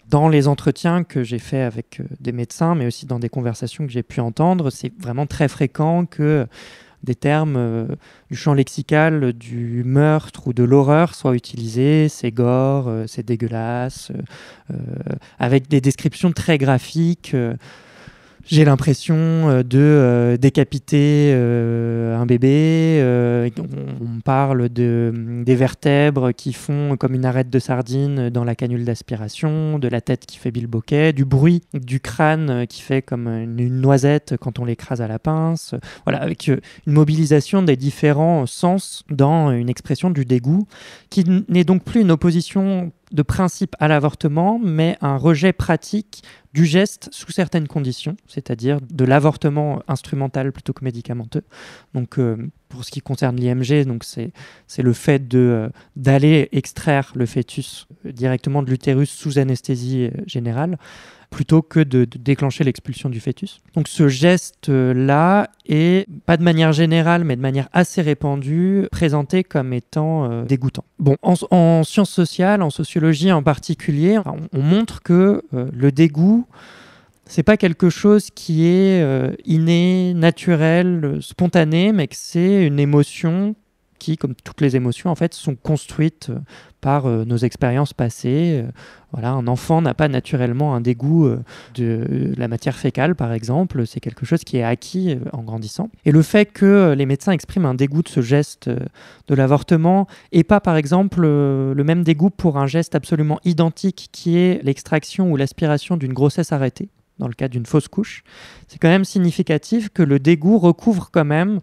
Dans les entretiens que j'ai faits avec des médecins, mais aussi dans des conversations que j'ai pu entendre, c'est vraiment très fréquent que des termes du champ lexical du meurtre ou de l'horreur soient utilisés, c'est gore, c'est dégueulasse, avec des descriptions très graphiques. J'ai l'impression de décapiter un bébé. On parle des vertèbres qui font comme une arête de sardine dans la canule d'aspiration, de la tête qui fait bilboquet, du bruit du crâne qui fait comme une noisette quand on l'écrase à la pince. Voilà, avec une mobilisation des différents sens dans une expression du dégoût qui n'est donc plus une opposition de principe à l'avortement, mais un rejet pratique du geste sous certaines conditions, c'est-à-dire de l'avortement instrumental plutôt que médicamenteux. Donc, pour ce qui concerne l'IMG, donc c'est le fait d'aller extraire le fœtus directement de l'utérus sous anesthésie générale, plutôt que de déclencher l'expulsion du fœtus. Donc ce geste-là est, pas de manière générale, mais de manière assez répandue, présenté comme étant dégoûtant. Bon, en sciences sociales, en sociologie en particulier, on montre que le dégoût, c'est pas quelque chose qui est inné, naturel, spontané, mais que c'est une émotion qui, comme toutes les émotions, en fait, sont construites par nos expériences passées. Voilà, un enfant n'a pas naturellement un dégoût de la matière fécale, par exemple. C'est quelque chose qui est acquis en grandissant. Et le fait que les médecins expriment un dégoût de ce geste de l'avortement et pas, par exemple, le même dégoût pour un geste absolument identique qui est l'extraction ou l'aspiration d'une grossesse arrêtée, dans le cas d'une fausse couche, c'est quand même significatif que le dégoût recouvre quand même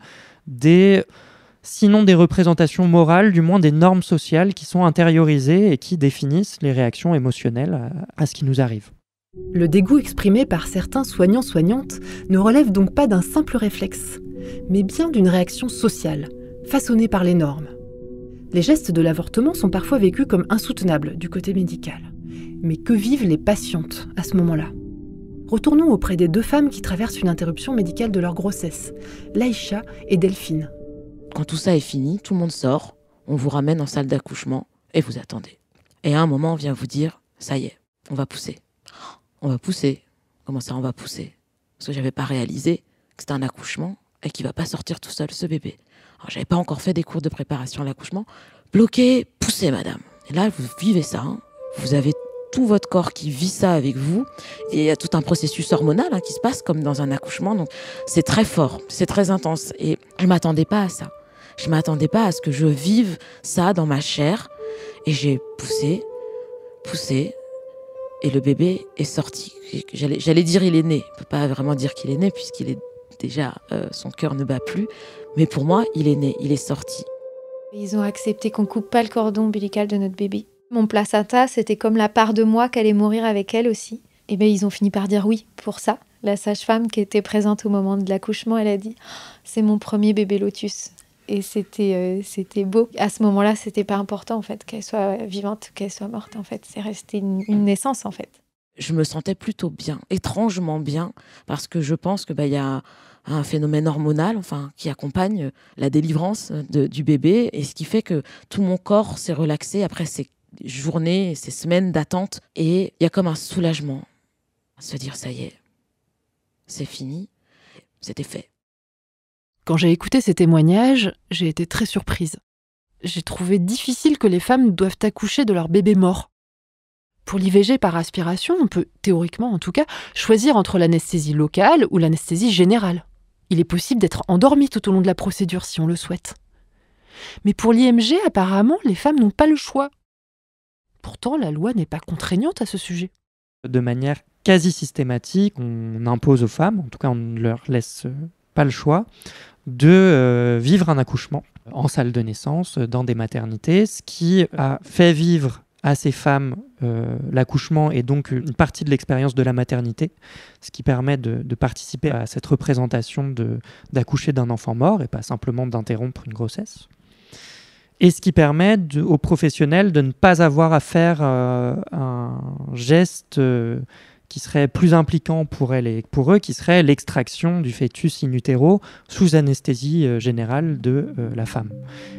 sinon des représentations morales, du moins des normes sociales qui sont intériorisées et qui définissent les réactions émotionnelles à ce qui nous arrive. Le dégoût exprimé par certains soignants-soignantes ne relève donc pas d'un simple réflexe, mais bien d'une réaction sociale, façonnée par les normes. Les gestes de l'avortement sont parfois vécus comme insoutenables du côté médical. Mais que vivent les patientes à ce moment-là ? Retournons auprès des deux femmes qui traversent une interruption médicale de leur grossesse, Laïcha et Delphine. Quand tout ça est fini, tout le monde sort, on vous ramène en salle d'accouchement et vous attendez. Et à un moment, on vient vous dire, ça y est, on va pousser. On va pousser. Comment ça, on va pousser ? Parce que j'avais pas réalisé que c'était un accouchement et qu'il va pas sortir tout seul, ce bébé. Alors, j'avais pas encore fait des cours de préparation à l'accouchement. Bloqué, poussez, madame. Et là, vous vivez ça. Vous avez tout votre corps qui vit ça avec vous. Et il y a tout un processus hormonal qui se passe comme dans un accouchement. Donc, c'est très fort, c'est très intense. Et je m'attendais pas à ça. Je m'attendais pas à ce que je vive ça dans ma chair. Et j'ai poussé, et le bébé est sorti. J'allais dire il est né. On peut pas vraiment dire qu'il est né puisqu'il est déjà, son cœur ne bat plus. Mais pour moi, il est né, il est sorti. Ils ont accepté qu'on coupe pas le cordon ombilical de notre bébé. Mon placenta, c'était comme la part de moi qu'allait mourir avec elle aussi. Et bien, ils ont fini par dire oui pour ça. La sage-femme qui était présente au moment de l'accouchement, elle a dit « C'est mon premier bébé lotus ». Et c'était beau. À ce moment-là, c'était pas important, en fait, qu'elle soit vivante ou qu'elle soit morte, en fait. C'est resté une naissance, en fait. Je me sentais plutôt bien, étrangement bien, parce que je pense que y a un phénomène hormonal, qui accompagne la délivrance du bébé, et ce qui fait que tout mon corps s'est relaxé après ces journées, ces semaines d'attente, et il y a comme un soulagement, à se dire ça y est, c'est fini, c'était fait. Quand j'ai écouté ces témoignages, j'ai été très surprise. J'ai trouvé difficile que les femmes doivent accoucher de leur bébé mort. Pour l'IVG par aspiration, on peut, théoriquement en tout cas, choisir entre l'anesthésie locale ou l'anesthésie générale. Il est possible d'être endormi tout au long de la procédure si on le souhaite. Mais pour l'IMG, apparemment, les femmes n'ont pas le choix. Pourtant, la loi n'est pas contraignante à ce sujet. De manière quasi systématique, on impose aux femmes, en tout cas on ne leur laisse pas le choix, de vivre un accouchement en salle de naissance, dans des maternités, ce qui a fait vivre à ces femmes l'accouchement et donc une partie de l'expérience de la maternité, ce qui permet de participer à cette représentation d'accoucher d'un enfant mort et pas simplement d'interrompre une grossesse. Et ce qui permet aux professionnels de ne pas avoir à faire un geste qui serait plus impliquant pour elles et pour eux, qui serait l'extraction du fœtus in utero sous anesthésie générale de la femme.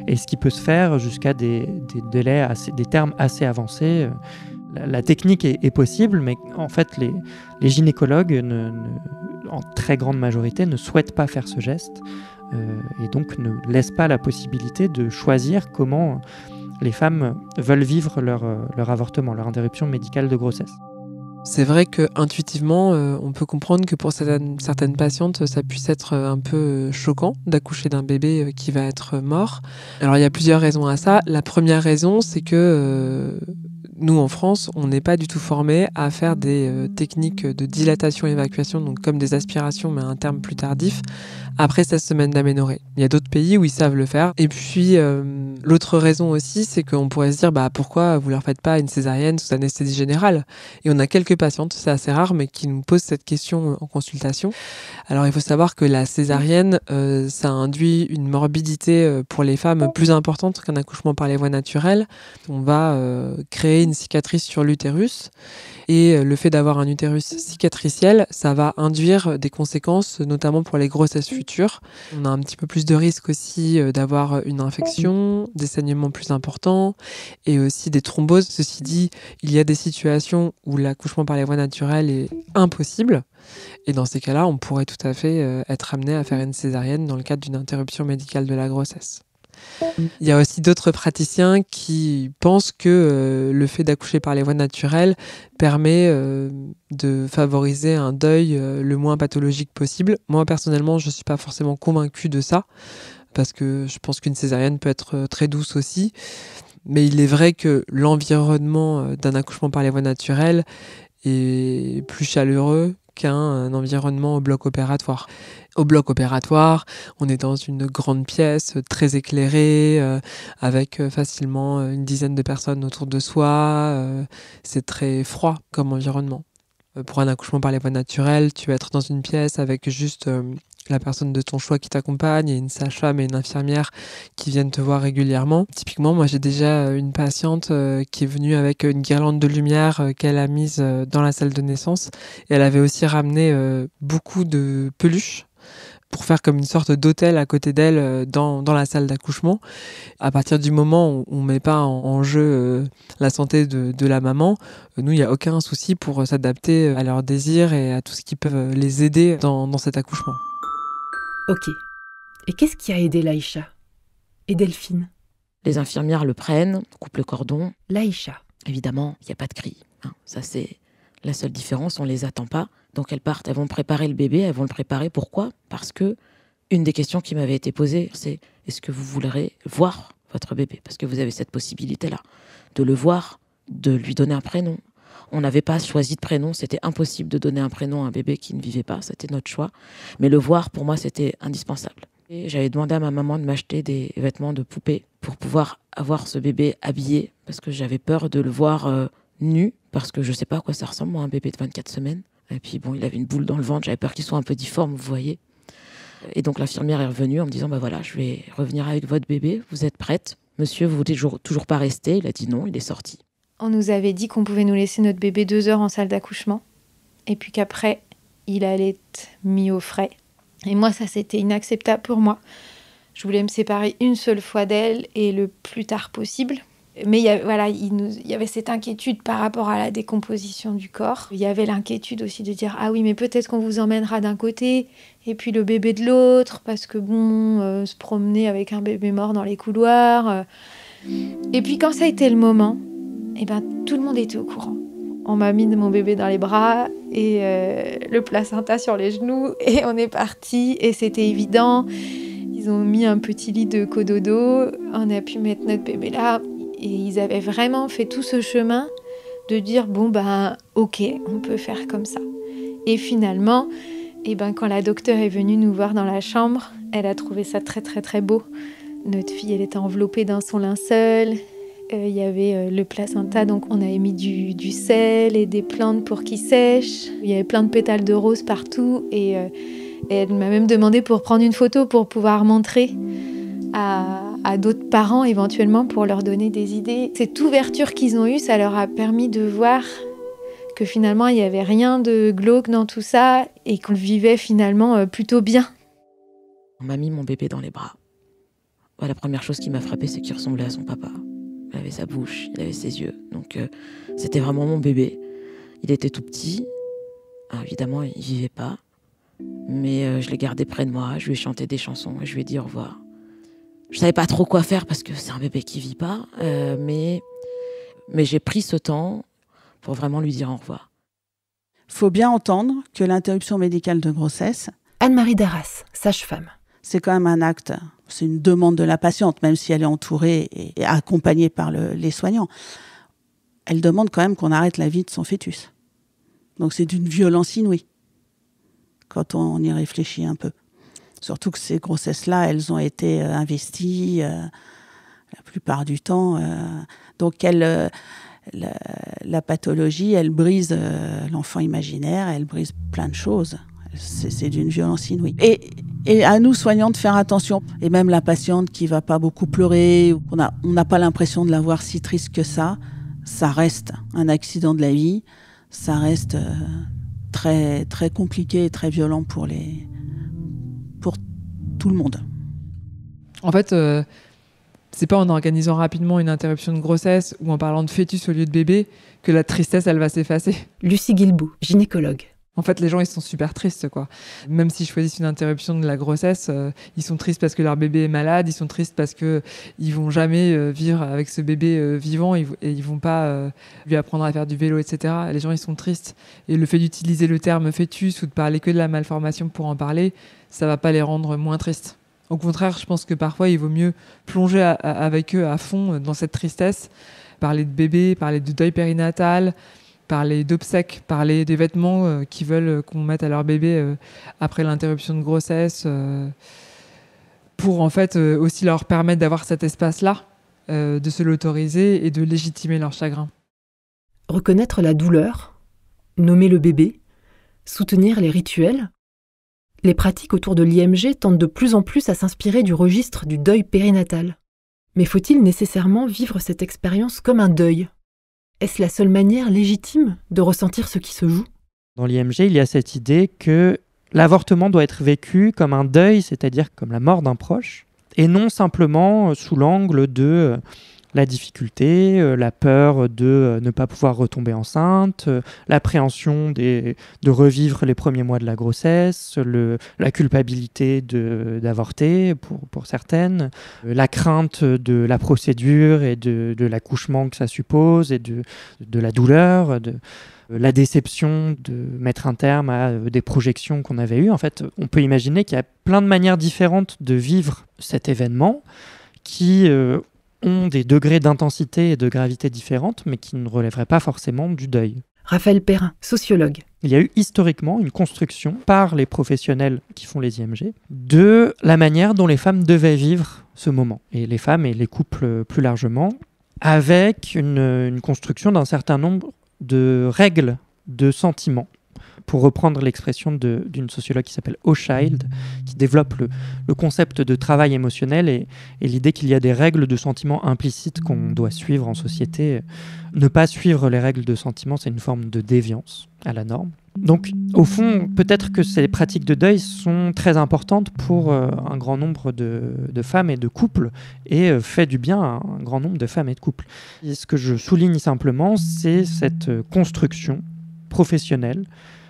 Et ce qui peut se faire jusqu'à des délais, des termes assez avancés. La technique est possible, mais en fait, les gynécologues, en très grande majorité, ne souhaitent pas faire ce geste et donc ne laissent pas la possibilité de choisir comment les femmes veulent vivre leur avortement, leur interruption médicale de grossesse. C'est vrai qu'intuitivement, on peut comprendre que pour certaines patientes, ça puisse être un peu choquant d'accoucher d'un bébé qui va être mort. Alors il y a plusieurs raisons à ça. La première raison, c'est que nous, en France, on n'est pas du tout formés à faire des techniques de dilatation-évacuation, donc comme des aspirations, mais à un terme plus tardif, après 16 semaines d'aménorrhée. Il y a d'autres pays où ils savent le faire. Et puis, l'autre raison aussi, c'est qu'on pourrait se dire, pourquoi vous leur faites pas une césarienne sous anesthésie générale ? Et on a quelques patientes, c'est assez rare, mais qui nous posent cette question en consultation. Alors, il faut savoir que la césarienne, ça induit une morbidité pour les femmes plus importante qu'un accouchement par les voies naturelles. On va créer une cicatrice sur l'utérus. Et le fait d'avoir un utérus cicatriciel, ça va induire des conséquences, notamment pour les grossesses futures. On a un petit peu plus de risque aussi d'avoir une infection, des saignements plus importants et aussi des thromboses. Ceci dit, il y a des situations où l'accouchement par les voies naturelles est impossible. Et dans ces cas-là, on pourrait tout à fait être amené à faire une césarienne dans le cadre d'une interruption médicale de la grossesse. Il y a aussi d'autres praticiens qui pensent que le fait d'accoucher par les voies naturelles permet de favoriser un deuil le moins pathologique possible. Moi, personnellement, je ne suis pas forcément convaincue de ça, parce que je pense qu'une césarienne peut être très douce aussi. Mais il est vrai que l'environnement d'un accouchement par les voies naturelles est plus chaleureux qu'un environnement au bloc opératoire. Au bloc opératoire, on est dans une grande pièce très éclairée, avec facilement une dizaine de personnes autour de soi. C'est très froid comme environnement. Pour un accouchement par les voies naturelles, tu vas être dans une pièce avec juste la personne de ton choix qui t'accompagne et une sage-femme et une infirmière qui viennent te voir régulièrement. Typiquement, moi j'ai déjà une patiente qui est venue avec une guirlande de lumière qu'elle a mise dans la salle de naissance et elle avait aussi ramené beaucoup de peluches pour faire comme une sorte d'hôtel à côté d'elle dans la salle d'accouchement. À partir du moment où on ne met pas en jeu la santé de la maman, nous, il n'y a aucun souci pour s'adapter à leurs désirs et à tout ce qui peut les aider dans cet accouchement. Ok. Et qu'est-ce qui a aidé Laïcha et Delphine ? Les infirmières le prennent, coupent le cordon. Laïcha. Évidemment, il n'y a pas de cri. Ça, c'est la seule différence, on ne les attend pas. Donc elles partent, elles vont préparer le bébé, elles vont le préparer. Pourquoi ? Parce que une des questions qui m'avait été posée, c'est est-ce que vous voudrez voir votre bébé ? Parce que vous avez cette possibilité-là, de le voir, de lui donner un prénom. On n'avait pas choisi de prénom, c'était impossible de donner un prénom à un bébé qui ne vivait pas, c'était notre choix. Mais le voir, pour moi, c'était indispensable. Et j'avais demandé à ma maman de m'acheter des vêtements de poupée pour pouvoir avoir ce bébé habillé, parce que j'avais peur de le voir nu, parce que je ne sais pas à quoi ça ressemble, moi, un bébé de 24 semaines. Et puis bon, il avait une boule dans le ventre, j'avais peur qu'il soit un peu difforme, vous voyez. Et donc l'infirmière est revenue en me disant, voilà, je vais revenir avec votre bébé, vous êtes prête ? Monsieur, vous voulez toujours pas rester ? Il a dit non, il est sorti. On nous avait dit qu'on pouvait nous laisser notre bébé 2 heures en salle d'accouchement, et puis qu'après, il allait être mis au frais. Et moi, ça, c'était inacceptable pour moi. Je voulais me séparer une seule fois d'elle, et le plus tard possible. Mais il y avait cette inquiétude par rapport à la décomposition du corps. Il y avait l'inquiétude aussi de dire « Ah oui, mais peut-être qu'on vous emmènera d'un côté et puis le bébé de l'autre, parce que se promener avec un bébé mort dans les couloirs. » Et puis quand ça a été le moment, tout le monde était au courant. On m'a mis mon bébé dans les bras et le placenta sur les genoux et on est parti et c'était évident. Ils ont mis un petit lit de cododo, on a pu mettre notre bébé là. Et ils avaient vraiment fait tout ce chemin de dire ok, on peut faire comme ça. Et finalement, quand la docteure est venue nous voir dans la chambre, elle a trouvé ça très très très beau. Notre fille, elle était enveloppée dans son linceul. Il y avait le placenta, donc on avait mis du sel et des plantes pour qu'il sèche. Il y avait plein de pétales de rose partout. Et elle m'a même demandé pour prendre une photo pour pouvoir montrer à d'autres parents éventuellement pour leur donner des idées. Cette ouverture qu'ils ont eue, ça leur a permis de voir que finalement il n'y avait rien de glauque dans tout ça et qu'on le vivait finalement plutôt bien. On m'a mis mon bébé dans les bras. La première chose qui m'a frappée, c'est qu'il ressemblait à son papa. Il avait sa bouche, il avait ses yeux. Donc c'était vraiment mon bébé. Il était tout petit. Alors, évidemment, il vivait pas. Mais je l'ai gardé près de moi, je lui ai chanté des chansons et je lui ai dit au revoir. Je savais pas trop quoi faire parce que c'est un bébé qui vit pas, mais j'ai pris ce temps pour vraiment lui dire au revoir. Faut bien entendre que l'interruption médicale de grossesse, Anne-Marie Darras, sage-femme. C'est quand même un acte, c'est une demande de la patiente, même si elle est entourée et accompagnée par les soignants. Elle demande quand même qu'on arrête la vie de son fœtus. Donc c'est d'une violence inouïe, quand on y réfléchit un peu. Surtout que ces grossesses-là, elles ont été investies la plupart du temps. Donc la pathologie, elle brise l'enfant imaginaire, elle brise plein de choses. C'est d'une violence inouïe. Et à nous, soignants, de faire attention. Et même la patiente qui va pas beaucoup pleurer, on n'a pas l'impression de la voir si triste que ça reste un accident de la vie, ça reste très, très compliqué et très violent pour tout le monde. En fait, c'est pas en organisant rapidement une interruption de grossesse ou en parlant de fœtus au lieu de bébé que la tristesse, elle va s'effacer. Lucie Guilbault, gynécologue. En fait, les gens, ils sont super tristes, quoi. Même s'ils choisissent une interruption de la grossesse, ils sont tristes parce que leur bébé est malade, ils sont tristes parce qu'ils vont jamais vivre avec ce bébé vivant et ils vont pas lui apprendre à faire du vélo, etc. Les gens, ils sont tristes. Et le fait d'utiliser le terme fœtus ou de parler que de la malformation pour en parler, ça va pas les rendre moins tristes. Au contraire, je pense que parfois, il vaut mieux plonger avec eux à fond dans cette tristesse, parler de bébé, parler de deuil périnatal, parler d'obsèques, parler des vêtements qu'ils veulent qu'on mette à leur bébé après l'interruption de grossesse, pour en fait aussi leur permettre d'avoir cet espace-là, de se l'autoriser et de légitimer leur chagrin. Reconnaître la douleur, nommer le bébé, soutenir les rituels. Les pratiques autour de l'IMG tendent de plus en plus à s'inspirer du registre du deuil périnatal. Mais faut-il nécessairement vivre cette expérience comme un deuil ? Est-ce la seule manière légitime de ressentir ce qui se joue ? Dans l'IMG, il y a cette idée que l'avortement doit être vécu comme un deuil, c'est-à-dire comme la mort d'un proche, et non simplement sous l'angle de la difficulté, la peur de ne pas pouvoir retomber enceinte, l'appréhension de revivre les premiers mois de la grossesse, la culpabilité d'avorter pour certaines, la crainte de la procédure et de l'accouchement que ça suppose et de la douleur, la déception de mettre un terme à des projections qu'on avait eues. En fait, on peut imaginer qu'il y a plein de manières différentes de vivre cet événement qui ont des degrés d'intensité et de gravité différentes, mais qui ne relèveraient pas forcément du deuil. Raphaël Perrin, sociologue. Il y a eu historiquement une construction par les professionnels qui font les IMG de la manière dont les femmes devaient vivre ce moment, et les femmes et les couples plus largement, avec une construction d'un certain nombre de règles, de sentiments, pour reprendre l'expression d'une sociologue qui s'appelle O'Child, qui développe le concept de travail émotionnel et l'idée qu'il y a des règles de sentiment implicites qu'on doit suivre en société. Ne pas suivre les règles de sentiment, c'est une forme de déviance à la norme. Donc, au fond, peut-être que ces pratiques de deuil sont très importantes pour un grand nombre de femmes et de couples et fait du bien à un grand nombre de femmes et de couples. Et ce que je souligne simplement, c'est cette construction professionnelle.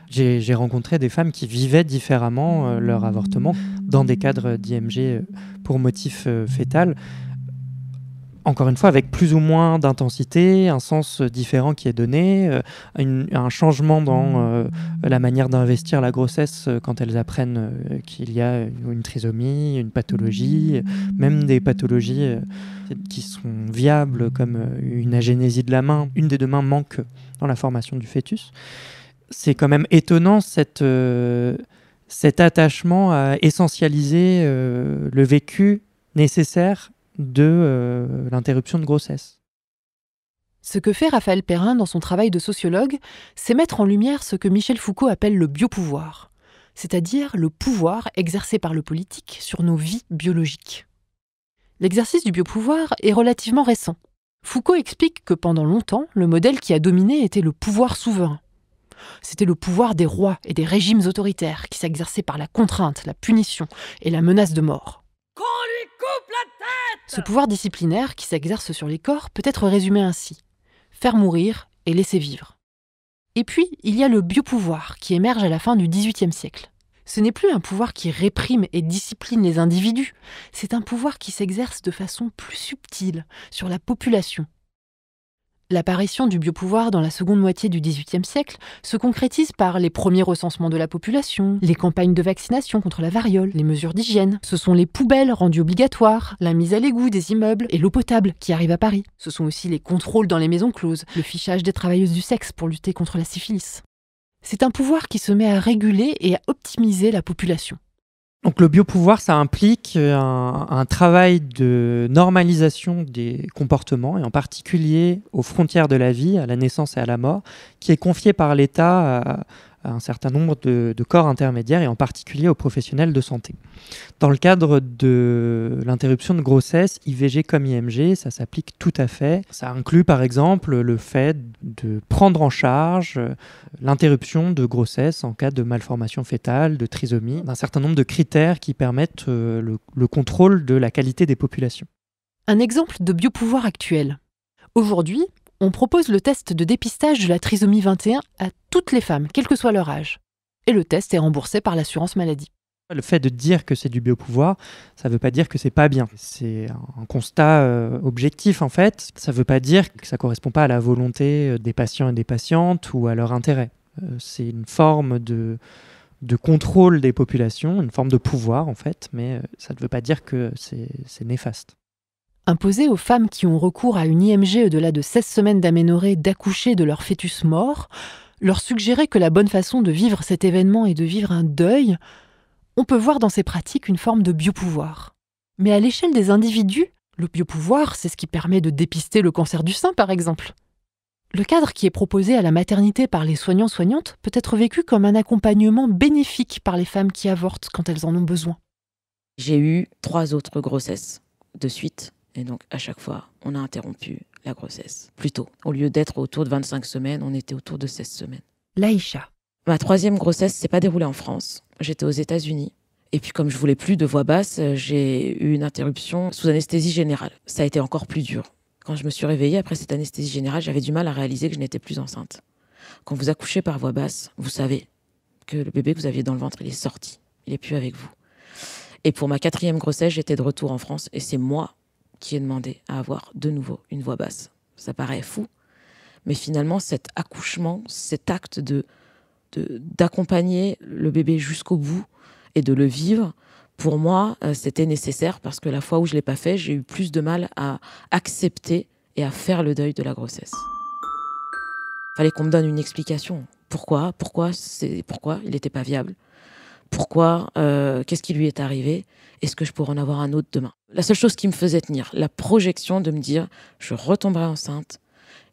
J'ai rencontré des femmes qui vivaient différemment leur avortement dans des cadres d'IMG pour motif fœtal. Encore une fois, avec plus ou moins d'intensité, un sens différent qui est donné, un changement dans la manière d'investir la grossesse quand elles apprennent qu'il y a une trisomie, une pathologie, même des pathologies qui sont viables comme une agénésie de la main. Une des deux mains manque dans la formation du fœtus. C'est quand même étonnant cet attachement à essentialiser le vécu nécessaire de l'interruption de grossesse. Ce que fait Raphaël Perrin dans son travail de sociologue, c'est mettre en lumière ce que Michel Foucault appelle le biopouvoir, c'est-à-dire le pouvoir exercé par le politique sur nos vies biologiques. L'exercice du biopouvoir est relativement récent. Foucault explique que pendant longtemps, le modèle qui a dominé était le pouvoir souverain. C'était le pouvoir des rois et des régimes autoritaires qui s'exerçaient par la contrainte, la punition et la menace de mort. Qu'on lui coupe la tête! Ce pouvoir disciplinaire qui s'exerce sur les corps peut être résumé ainsi: faire mourir et laisser vivre. Et puis, il y a le biopouvoir qui émerge à la fin du XVIIIe siècle. Ce n'est plus un pouvoir qui réprime et discipline les individus, c'est un pouvoir qui s'exerce de façon plus subtile sur la population. L'apparition du biopouvoir dans la seconde moitié du XVIIIe siècle se concrétise par les premiers recensements de la population, les campagnes de vaccination contre la variole, les mesures d'hygiène. Ce sont les poubelles rendues obligatoires, la mise à l'égout des immeubles et l'eau potable qui arrive à Paris. Ce sont aussi les contrôles dans les maisons closes, le fichage des travailleuses du sexe pour lutter contre la syphilis. C'est un pouvoir qui se met à réguler et à optimiser la population. Donc le biopouvoir, ça implique un travail de normalisation des comportements, et en particulier aux frontières de la vie, à la naissance et à la mort, qui est confié par l'État à un certain nombre de corps intermédiaires, et en particulier aux professionnels de santé. Dans le cadre de l'interruption de grossesse, IVG comme IMG, ça s'applique tout à fait. Ça inclut par exemple le fait de prendre en charge l'interruption de grossesse en cas de malformation fœtale, de trisomie, d'un certain nombre de critères qui permettent le contrôle de la qualité des populations. Un exemple de biopouvoir actuel. Aujourd'hui, on propose le test de dépistage de la trisomie 21 à toutes les femmes, quel que soit leur âge. Et le test est remboursé par l'assurance maladie. Le fait de dire que c'est du biopouvoir, ça ne veut pas dire que c'est pas bien. C'est un constat objectif en fait. Ça ne veut pas dire que ça ne correspond pas à la volonté des patients et des patientes ou à leur intérêt. C'est une forme de contrôle des populations, une forme de pouvoir en fait, mais ça ne veut pas dire que c'est néfaste. Imposer aux femmes qui ont recours à une IMG au-delà de 16 semaines d'aménorrhée d'accoucher de leur fœtus mort, leur suggérer que la bonne façon de vivre cet événement est de vivre un deuil, on peut voir dans ces pratiques une forme de biopouvoir. Mais à l'échelle des individus, le biopouvoir, c'est ce qui permet de dépister le cancer du sein, par exemple. Le cadre qui est proposé à la maternité par les soignants-soignantes peut être vécu comme un accompagnement bénéfique par les femmes qui avortent quand elles en ont besoin. J'ai eu 3 autres grossesses de suite. Et donc, à chaque fois, on a interrompu la grossesse plus tôt. Au lieu d'être autour de 25 semaines, on était autour de 16 semaines. Laïcha. Ma 3e grossesse s'est pas déroulée en France. J'étais aux États-Unis. Et puis, comme je voulais plus de voix basse, j'ai eu une interruption sous anesthésie générale. Ça a été encore plus dur. Quand je me suis réveillée après cette anesthésie générale, j'avais du mal à réaliser que je n'étais plus enceinte. Quand vous accouchez par voix basse, vous savez que le bébé que vous aviez dans le ventre, il est sorti. Il est plus avec vous. Et pour ma 4e grossesse, j'étais de retour en France. Et c'est moi qui ai demandé à avoir de nouveau une voix basse. Ça paraît fou, mais finalement, cet accouchement, cet acte d'accompagner le bébé jusqu'au bout et de le vivre, pour moi, c'était nécessaire parce que la fois où je ne l'ai pas fait, j'ai eu plus de mal à accepter et à faire le deuil de la grossesse. Il fallait qu'on me donne une explication. Pourquoi il n'était pas viable? Pourquoi? Qu'est-ce qui lui est arrivé? Est-ce que je pourrais en avoir un autre demain? La seule chose qui me faisait tenir, la projection de me dire, je retomberai enceinte,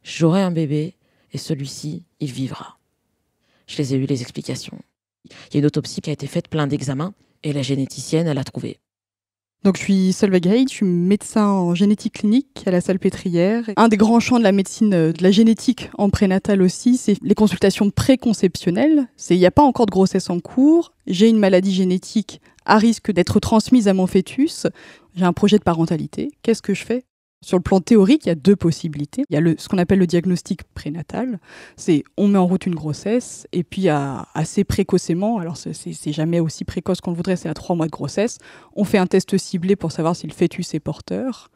j'aurai un bébé, et celui-ci, il vivra. Je les ai eu, les explications. Il y a une autopsie qui a été faite, plein d'examens, et la généticienne, elle a trouvé. Donc je suis Solveig Haid, je suis médecin en génétique clinique à la Salpêtrière. Un des grands champs de la médecine, de la génétique en prénatal aussi, c'est les consultations préconceptionnelles. Il n'y a pas encore de grossesse en cours, j'ai une maladie génétique à risque d'être transmise à mon fœtus, j'ai un projet de parentalité, qu'est-ce que je fais ? Sur le plan théorique, il y a 2 possibilités. Il y a ce qu'on appelle le diagnostic prénatal. C'est on met en route une grossesse et puis assez précocement, alors c'est jamais aussi précoce qu'on le voudrait, c'est à 3 mois de grossesse, on fait un test ciblé pour savoir si le fœtus est porteur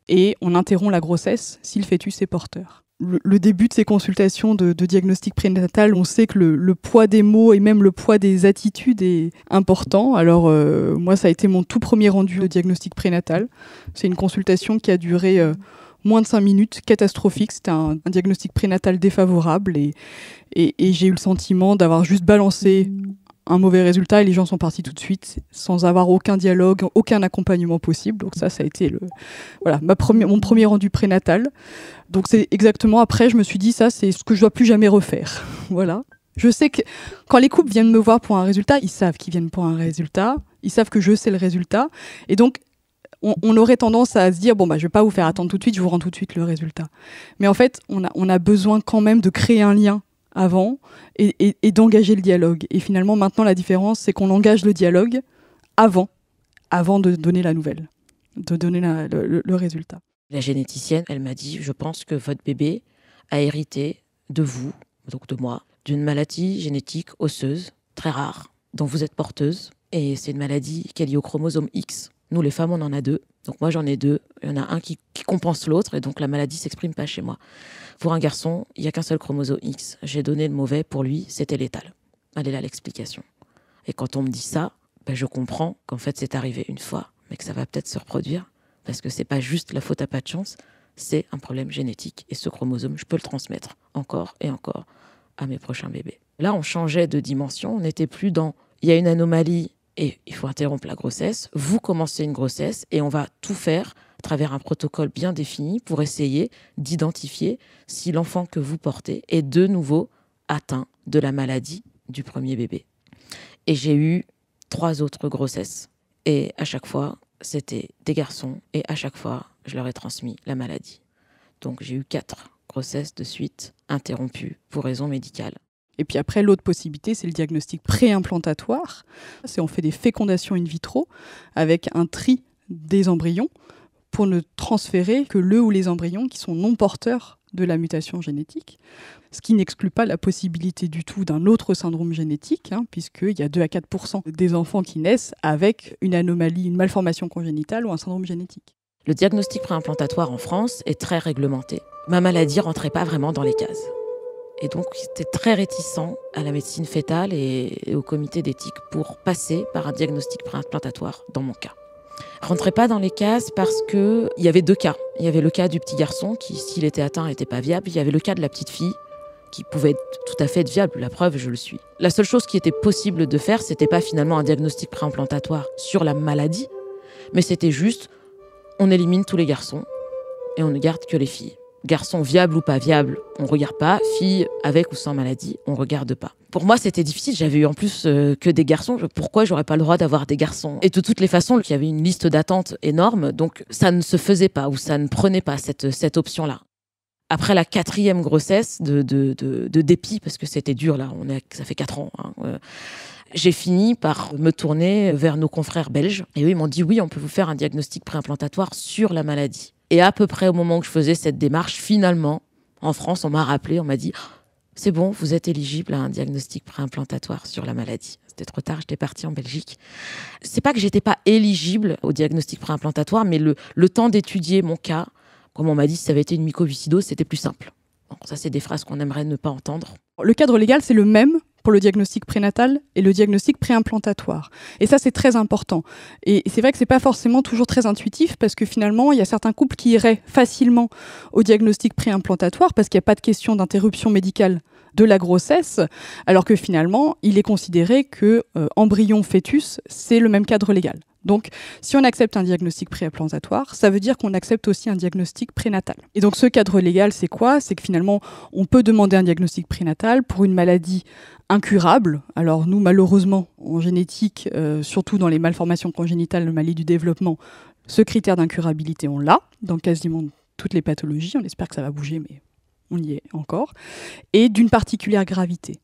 et on interrompt la grossesse si le fœtus est porteur. Le début de ces consultations de diagnostic prénatal, on sait que le poids des mots et même le poids des attitudes est important. Alors moi, ça a été mon tout premier rendu de diagnostic prénatal. C'est une consultation qui a duré moins de 5 minutes, catastrophique. C'était un diagnostic prénatal défavorable et j'ai eu le sentiment d'avoir juste balancé un mauvais résultat et les gens sont partis tout de suite sans avoir aucun dialogue, aucun accompagnement possible. Donc ça a été mon premier rendu prénatal. Donc c'est exactement après, je me suis dit ça, c'est ce que je dois plus jamais refaire. Voilà. Je sais que quand les couples viennent me voir pour un résultat, ils savent qu'ils viennent pour un résultat, ils savent que je sais le résultat, et donc on aurait tendance à se dire je vais pas vous faire attendre tout de suite, je vous rends tout de suite le résultat. Mais en fait, on a besoin quand même de créer un lien avant et d'engager le dialogue. Et finalement, maintenant, la différence, c'est qu'on engage le dialogue avant de donner la nouvelle, de donner le résultat. La généticienne, elle m'a dit, je pense que votre bébé a hérité de vous, donc de moi, d'une maladie génétique osseuse, très rare, dont vous êtes porteuse. Et c'est une maladie qui est liée au chromosome X. Nous, les femmes, on en a 2. Donc moi, j'en ai 2. Il y en a un qui compense l'autre, et donc la maladie ne s'exprime pas chez moi. Pour un garçon, il n'y a qu'un seul chromosome X. J'ai donné le mauvais, pour lui, c'était létal. Elle est là l'explication. Et quand on me dit ça, je comprends qu'en fait, c'est arrivé une fois, mais que ça va peut-être se reproduire. Parce que c'est pas juste la faute à pas de chance, c'est un problème génétique. Et ce chromosome, je peux le transmettre encore et encore à mes prochains bébés. Là, on changeait de dimension. On n'était plus dans il y a une anomalie et il faut interrompre la grossesse. Vous commencez une grossesse et on va tout faire à travers un protocole bien défini pour essayer d'identifier si l'enfant que vous portez est de nouveau atteint de la maladie du premier bébé. Et j'ai eu 3 autres grossesses. Et à chaque fois, c'était des garçons et à chaque fois, je leur ai transmis la maladie. Donc j'ai eu 4 grossesses de suite interrompues pour raison médicale. Et puis après, l'autre possibilité, c'est le diagnostic préimplantatoire. On fait des fécondations in vitro avec un tri des embryons pour ne transférer que le ou les embryons qui sont non porteurs de la mutation génétique, ce qui n'exclut pas la possibilité du tout d'un autre syndrome génétique, puisqu'il y a 2 à 4% des enfants qui naissent avec une anomalie, une malformation congénitale ou un syndrome génétique. Le diagnostic préimplantatoire en France est très réglementé. Ma maladie ne rentrait pas vraiment dans les cases. Et donc, j'étais très réticent à la médecine fœtale et au comité d'éthique pour passer par un diagnostic préimplantatoire dans mon cas. Rentrait pas dans les cases parce qu'il y avait 2 cas. Il y avait le cas du petit garçon qui, s'il était atteint, n'était pas viable. Il y avait le cas de la petite fille qui pouvait tout à fait être viable. La preuve, je le suis. La seule chose qui était possible de faire, c'était pas finalement un diagnostic préimplantatoire sur la maladie, mais c'était juste, on élimine tous les garçons et on ne garde que les filles. Garçon viable ou pas viable, on regarde pas. Fille avec ou sans maladie, on regarde pas. Pour moi, c'était difficile. J'avais eu en plus que des garçons. Pourquoi j'aurais pas le droit d'avoir des garçons ? Et de toutes les façons, il y avait une liste d'attente énorme, donc ça ne se faisait pas ou ça ne prenait pas cette option-là. Après la 4e grossesse de dépit, parce que c'était dur là, ça fait 4 ans. J'ai fini par me tourner vers nos confrères belges. Et eux, ils m'ont dit oui, on peut vous faire un diagnostic préimplantatoire sur la maladie. Et à peu près au moment où je faisais cette démarche, finalement, en France, on m'a rappelé, on m'a dit « C'est bon, vous êtes éligible à un diagnostic préimplantatoire sur la maladie. » C'était trop tard, j'étais partie en Belgique. C'est pas que j'étais pas éligible au diagnostic préimplantatoire, mais le temps d'étudier mon cas, comme on m'a dit, si ça avait été une mycoviscidose, c'était plus simple. Bon, ça, c'est des phrases qu'on aimerait ne pas entendre. Le cadre légal, c'est le même pour le diagnostic prénatal et le diagnostic préimplantatoire. Et ça, c'est très important. Et c'est vrai que c'est pas forcément toujours très intuitif parce que finalement, il y a certains couples qui iraient facilement au diagnostic préimplantatoire parce qu'il n'y a pas de question d'interruption médicale de la grossesse, alors que finalement, il est considéré que embryon-fœtus, c'est le même cadre légal. Donc, si on accepte un diagnostic préimplantatoire, ça veut dire qu'on accepte aussi un diagnostic prénatal. Et donc, ce cadre légal, c'est quoi ? C'est que finalement, on peut demander un diagnostic prénatal pour une maladie incurable. Alors nous, malheureusement, en génétique, surtout dans les malformations congénitales, anomalie du développement, ce critère d'incurabilité, on l'a dans quasiment toutes les pathologies. On espère que ça va bouger, mais on y est encore. Et d'une particulière gravité.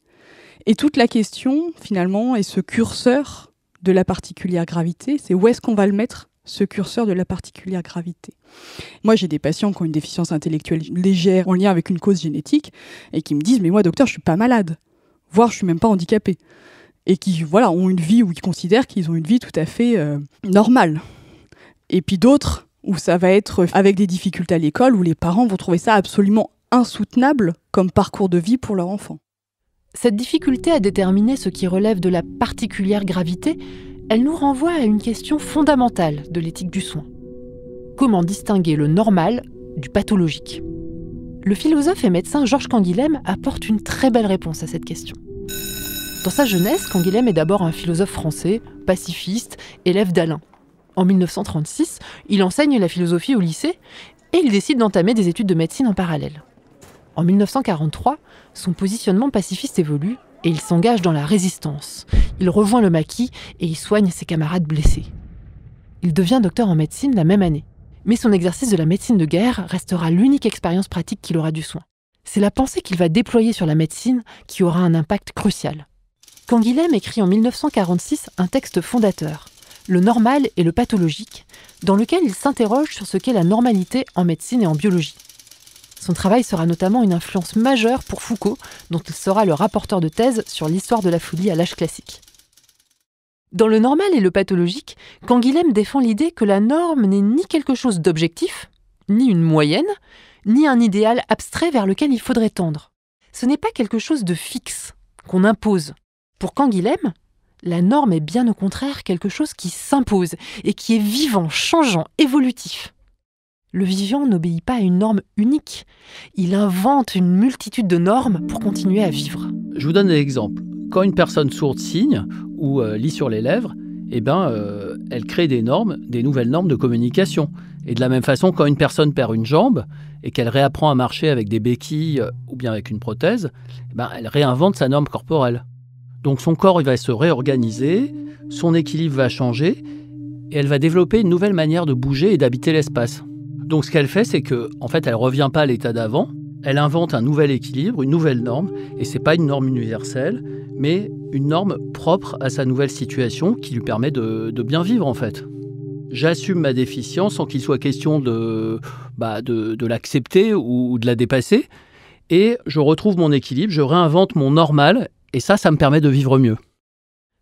Et toute la question, finalement, est ce curseur de la particulière gravité, c'est où est-ce qu'on va le mettre, ce curseur de la particulière gravité. Moi, j'ai des patients qui ont une déficience intellectuelle légère en lien avec une cause génétique et qui me disent « Mais moi, docteur, je suis pas malade, voire je suis même pas handicapé. » Et qui, voilà, ont une vie où ils considèrent qu'ils ont une vie tout à fait normale. Et puis d'autres où ça va être avec des difficultés à l'école, où les parents vont trouver ça absolument insoutenable comme parcours de vie pour leur enfant. Cette difficulté à déterminer ce qui relève de la particulière gravité, elle nous renvoie à une question fondamentale de l'éthique du soin. Comment distinguer le normal du pathologique ? Le philosophe et médecin Georges Canguilhem apporte une très belle réponse à cette question. Dans sa jeunesse, Canguilhem est d'abord un philosophe français, pacifiste, élève d'Alain. En 1936, il enseigne la philosophie au lycée et il décide d'entamer des études de médecine en parallèle. En 1943, son positionnement pacifiste évolue et il s'engage dans la résistance. Il rejoint le maquis et il soigne ses camarades blessés. Il devient docteur en médecine la même année. Mais son exercice de la médecine de guerre restera l'unique expérience pratique qu'il aura du soin. C'est la pensée qu'il va déployer sur la médecine qui aura un impact crucial. Canguilhem écrit en 1946 un texte fondateur, Le normal et le pathologique, dans lequel il s'interroge sur ce qu'est la normalité en médecine et en biologie. Son travail sera notamment une influence majeure pour Foucault, dont il sera le rapporteur de thèse sur l'histoire de la folie à l'âge classique. Dans le normal et le pathologique, Canguilhem défend l'idée que la norme n'est ni quelque chose d'objectif, ni une moyenne, ni un idéal abstrait vers lequel il faudrait tendre. Ce n'est pas quelque chose de fixe, qu'on impose. Pour Canguilhem, la norme est bien au contraire quelque chose qui s'impose et qui est vivant, changeant, évolutif. Le vivant n'obéit pas à une norme unique. Il invente une multitude de normes pour continuer à vivre. Je vous donne un exemple. Quand une personne sourde signe ou lit sur les lèvres, elle crée des normes, des nouvelles normes de communication. Et de la même façon, quand une personne perd une jambe et qu'elle réapprend à marcher avec des béquilles ou bien avec une prothèse, elle réinvente sa norme corporelle. Donc son corps il va se réorganiser, son équilibre va changer et elle va développer une nouvelle manière de bouger et d'habiter l'espace. Donc ce qu'elle fait, c'est que, en fait, elle ne revient pas à l'état d'avant, elle invente un nouvel équilibre, une nouvelle norme, et ce n'est pas une norme universelle, mais une norme propre à sa nouvelle situation qui lui permet de bien vivre, en fait. J'assume ma déficience sans qu'il soit question de l'accepter ou de la dépasser, et je retrouve mon équilibre, je réinvente mon normal, et ça me permet de vivre mieux.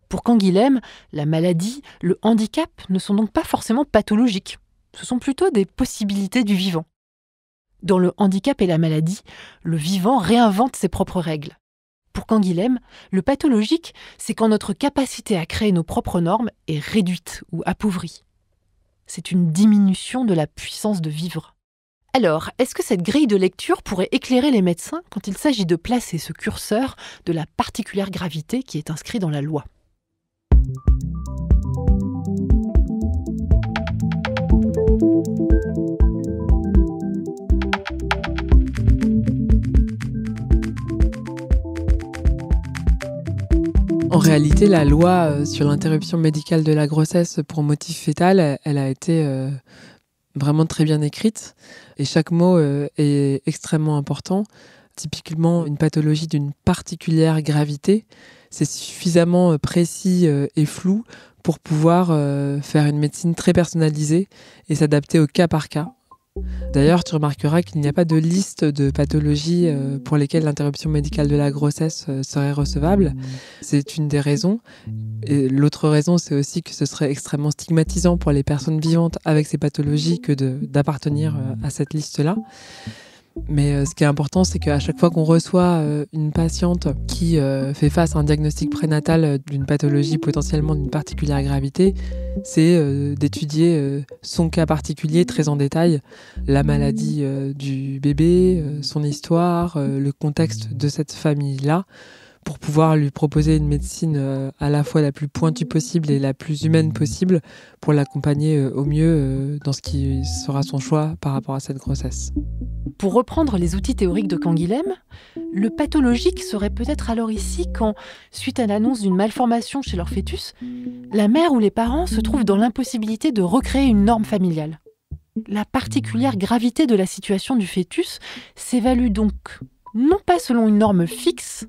Pour Canguilhem, la maladie, le handicap ne sont donc pas forcément pathologiques. Ce sont plutôt des possibilités du vivant. Dans le handicap et la maladie, le vivant réinvente ses propres règles. Pour Canguilhem, le pathologique, c'est quand notre capacité à créer nos propres normes est réduite ou appauvrie. C'est une diminution de la puissance de vivre. Alors, est-ce que cette grille de lecture pourrait éclairer les médecins quand il s'agit de placer ce curseur de la particulière gravité qui est inscrit dans la loi ? En réalité, la loi sur l'interruption médicale de la grossesse pour motif fœtal, elle a été vraiment très bien écrite et chaque mot est extrêmement important. Typiquement, une pathologie d'une particulière gravité, c'est suffisamment précis et flou pour pouvoir faire une médecine très personnalisée et s'adapter au cas par cas. D'ailleurs, tu remarqueras qu'il n'y a pas de liste de pathologies pour lesquelles l'interruption médicale de la grossesse serait recevable. C'est une des raisons. Et l'autre raison, c'est aussi que ce serait extrêmement stigmatisant pour les personnes vivantes avec ces pathologies que d'appartenir à cette liste-là. Mais ce qui est important, c'est qu'à chaque fois qu'on reçoit une patiente qui fait face à un diagnostic prénatal d'une pathologie potentiellement d'une particulière gravité, c'est d'étudier son cas particulier très en détail, la maladie du bébé, son histoire, le contexte de cette famille-là, pour pouvoir lui proposer une médecine à la fois la plus pointue possible et la plus humaine possible pour l'accompagner au mieux dans ce qui sera son choix par rapport à cette grossesse. Pour reprendre les outils théoriques de Canguilhem, le pathologique serait peut-être alors ici quand, suite à l'annonce d'une malformation chez leur fœtus, la mère ou les parents se trouvent dans l'impossibilité de recréer une norme familiale. La particulière gravité de la situation du fœtus s'évalue donc non pas selon une norme fixe,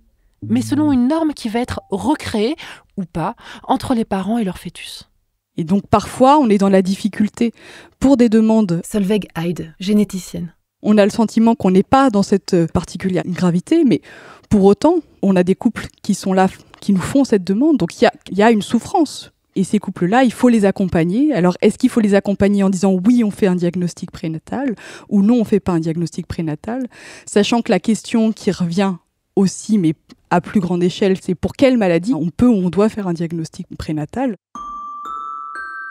mais selon une norme qui va être recréée, ou pas, entre les parents et leur fœtus. Et donc parfois, on est dans la difficulté pour des demandes. Solveig Heide, généticienne. On a le sentiment qu'on n'est pas dans cette particulière gravité, mais pour autant, on a des couples qui sont là, qui nous font cette demande. Donc il y a une souffrance. Et ces couples-là, il faut les accompagner. Alors, est-ce qu'il faut les accompagner en disant oui, on fait un diagnostic prénatal ou non, on ne fait pas un diagnostic prénatal, sachant que la question qui revient aussi, mais à plus grande échelle, c'est pour quelle maladie on peut ou on doit faire un diagnostic prénatal.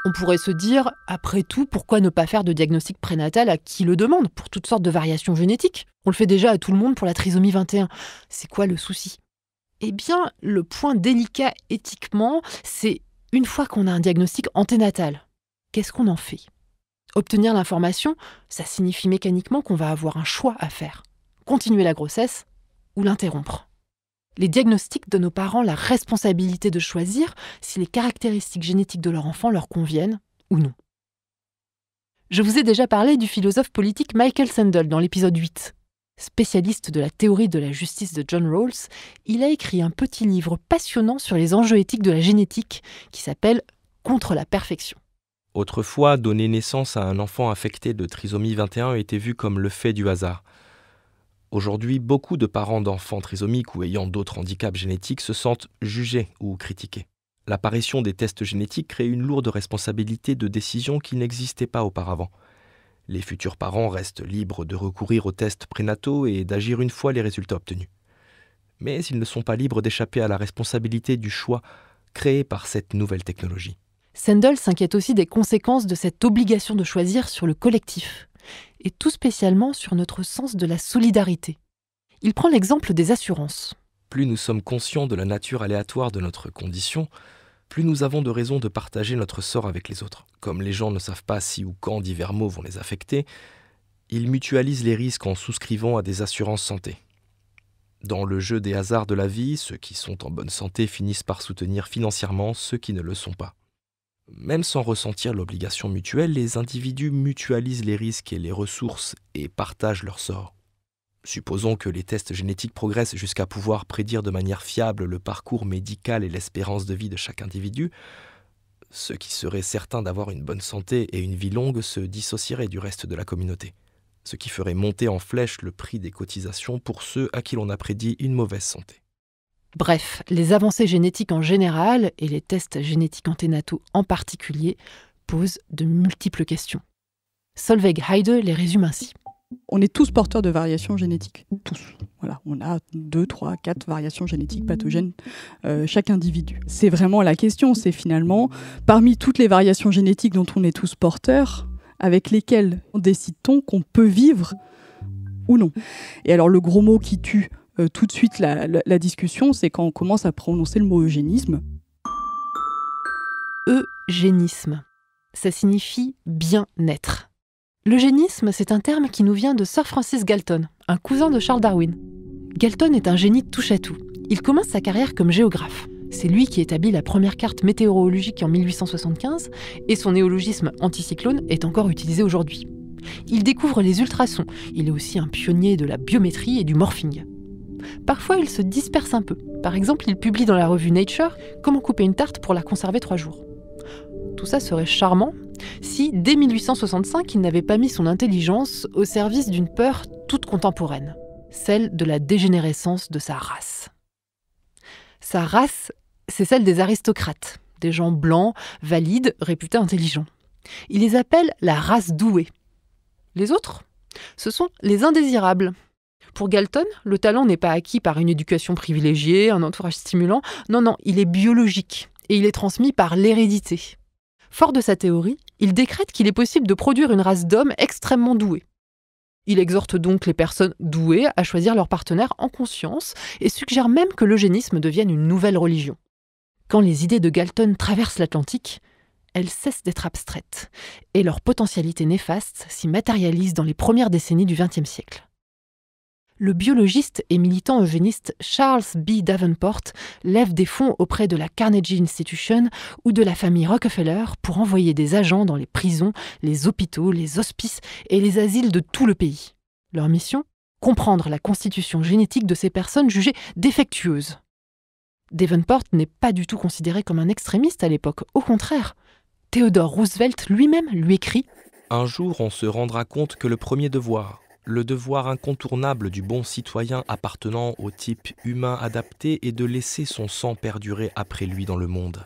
On pourrait se dire, après tout, pourquoi ne pas faire de diagnostic prénatal à qui le demande, pour toutes sortes de variations génétiques ? On le fait déjà à tout le monde pour la trisomie 21. C'est quoi le souci ? Eh bien, le point délicat éthiquement, c'est une fois qu'on a un diagnostic anténatal, qu'est-ce qu'on en fait ? Obtenir l'information, ça signifie mécaniquement qu'on va avoir un choix à faire. Continuer la grossesse ou l'interrompre. Les diagnostics donnent aux parents la responsabilité de choisir si les caractéristiques génétiques de leur enfant leur conviennent ou non. Je vous ai déjà parlé du philosophe politique Michael Sandel dans l'épisode 8. Spécialiste de la théorie de la justice de John Rawls, il a écrit un petit livre passionnant sur les enjeux éthiques de la génétique qui s'appelle « Contre la perfection ». Autrefois, donner naissance à un enfant affecté de trisomie 21 était vu comme le fait du hasard. Aujourd'hui, beaucoup de parents d'enfants trisomiques ou ayant d'autres handicaps génétiques se sentent jugés ou critiqués. L'apparition des tests génétiques crée une lourde responsabilité de décision qui n'existait pas auparavant. Les futurs parents restent libres de recourir aux tests prénataux et d'agir une fois les résultats obtenus. Mais ils ne sont pas libres d'échapper à la responsabilité du choix créé par cette nouvelle technologie. Sandel s'inquiète aussi des conséquences de cette obligation de choisir sur le collectif, et tout spécialement sur notre sens de la solidarité. Il prend l'exemple des assurances. Plus nous sommes conscients de la nature aléatoire de notre condition, plus nous avons de raisons de partager notre sort avec les autres. Comme les gens ne savent pas si ou quand divers maux vont les affecter, ils mutualisent les risques en souscrivant à des assurances santé. Dans le jeu des hasards de la vie, ceux qui sont en bonne santé finissent par soutenir financièrement ceux qui ne le sont pas. Même sans ressentir l'obligation mutuelle, les individus mutualisent les risques et les ressources et partagent leur sort. Supposons que les tests génétiques progressent jusqu'à pouvoir prédire de manière fiable le parcours médical et l'espérance de vie de chaque individu. Ceux qui seraient certains d'avoir une bonne santé et une vie longue se dissocieraient du reste de la communauté, ce qui ferait monter en flèche le prix des cotisations pour ceux à qui l'on a prédit une mauvaise santé. Bref, les avancées génétiques en général et les tests génétiques anténataux en particulier posent de multiples questions. Solveig Heide les résume ainsi. On est tous porteurs de variations génétiques. Tous. Voilà, on a 2, 3, 4 variations génétiques pathogènes chaque individu. C'est vraiment la question, c'est finalement, parmi toutes les variations génétiques dont on est tous porteurs, avec lesquelles décide-t-on qu'on peut vivre ou non ? Et alors le gros mot qui tue tout de suite la discussion, c'est quand on commence à prononcer le mot eugénisme. Eugénisme, ça signifie bien-être. L'eugénisme, c'est un terme qui nous vient de Sir Francis Galton, un cousin de Charles Darwin. Galton est un génie touche-à-tout. Il commence sa carrière comme géographe. C'est lui qui établit la première carte météorologique en 1875 et son néologisme anticyclone est encore utilisé aujourd'hui. Il découvre les ultrasons. Il est aussi un pionnier de la biométrie et du morphing. Parfois, il se disperse un peu. Par exemple, il publie dans la revue Nature « Comment couper une tarte pour la conserver 3 jours ». Tout ça serait charmant si, dès 1865, il n'avait pas mis son intelligence au service d'une peur toute contemporaine, celle de la dégénérescence de sa race. Sa race, c'est celle des aristocrates, des gens blancs, valides, réputés intelligents. Il les appelle la race douée. Les autres, ce sont les indésirables. Pour Galton, le talent n'est pas acquis par une éducation privilégiée, un entourage stimulant. Non, il est biologique et il est transmis par l'hérédité. Fort de sa théorie, il décrète qu'il est possible de produire une race d'hommes extrêmement doués. Il exhorte donc les personnes douées à choisir leur partenaire en conscience et suggère même que l'eugénisme devienne une nouvelle religion. Quand les idées de Galton traversent l'Atlantique, elles cessent d'être abstraites et leur potentialité néfaste s'y matérialise dans les premières décennies du XXe siècle. Le biologiste et militant eugéniste Charles B. Davenport lève des fonds auprès de la Carnegie Institution ou de la famille Rockefeller pour envoyer des agents dans les prisons, les hôpitaux, les hospices et les asiles de tout le pays. Leur mission ? Comprendre la constitution génétique de ces personnes jugées défectueuses. Davenport n'est pas du tout considéré comme un extrémiste à l'époque, au contraire. Theodore Roosevelt lui-même lui écrit « Un jour, on se rendra compte que le premier devoir, le devoir incontournable du bon citoyen appartenant au type humain adapté est de laisser son sang perdurer après lui dans le monde.